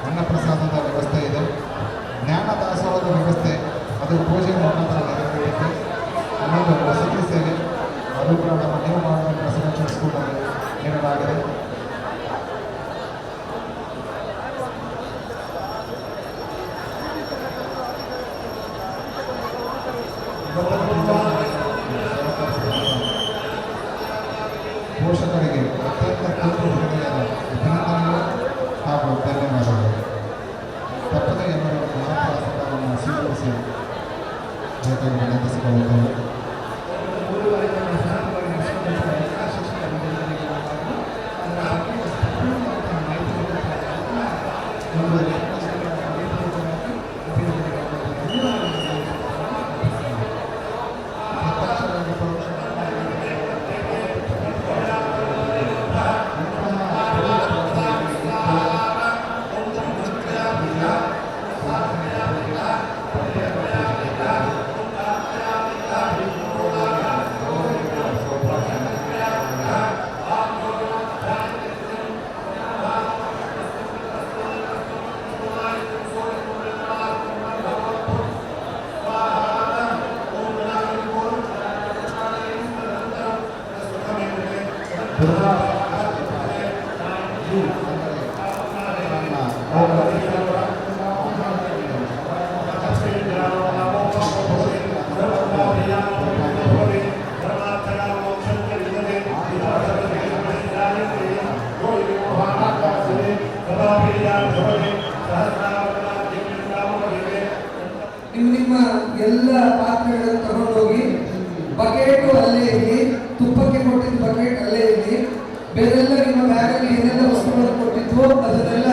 ಅನ್ನಪ್ರಸಾದದ ವ್ಯವಸ್ಥೆ ಇದೆ. ಜ್ಞಾನ ದಾಸೋಹದ ವ್ಯವಸ್ಥೆ ಅದು ಪೂಜೆ ಮುಖಾಂತರ ನೆರವೇರುತ್ತೆ. ಇನ್ನೊಂದು ವಸತಿ ಸೇವೆ ಅದು ಕೂಡ ನಮ್ಮ ನ್ಯೂ ಮಾಡಲ್ ರೆಸಿಡೆನ್ಷಿಯಲ್ ಸ್ಕೂಲಲ್ಲಿ ನೀಡಲಾಗಿದೆ. ಪೋಷಕರಿಗೆ ಅತ್ಯಂತ ಹೃದಯದ ಅಭಿನಂದನೆಗಳು ಹಾಗೂ ಧನ್ಯವಾದಗಳು. ತಪ್ಪದೆ ಎಲ್ಲರೂ ಮಹಾಪ್ರಸಾದವನ್ನು ಸ್ವೀಕರಿಸಿ ಬೇಕಾಗಿ ವಿನಂತಿಸಿಕೊಳ್ಳುತ್ತೇವೆ. ನಿಮ್ಮ ಎಲ್ಲ ಪಾತ್ರೆಗಳನ್ನು ತಗೊಂಡೋಗಿ ಬಕೆಟು ಅಲ್ಲೇ ಇರಲಿ, ತುಪ್ಪಕ್ಕೆ ಕೊಟ್ಟಿದ್ದ ಬಕೆಟ್ ಅಲ್ಲೇ ಇರಲಿ, ಬೇರೆಲ್ಲ ನಿಮ್ಮ ಬ್ಯಾಗಲ್ಲಿ ಏನೆಲ್ಲ ವಸ್ತುಗಳನ್ನು ಕೊಟ್ಟಿದ್ವು ಅದನ್ನೆಲ್ಲ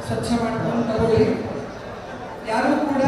ಸ್ವಚ್ಛ ಮಾಡ್ಕೊಂಡು ತಗೊಳ್ಳಿ. ಯಾರು ಕೂಡ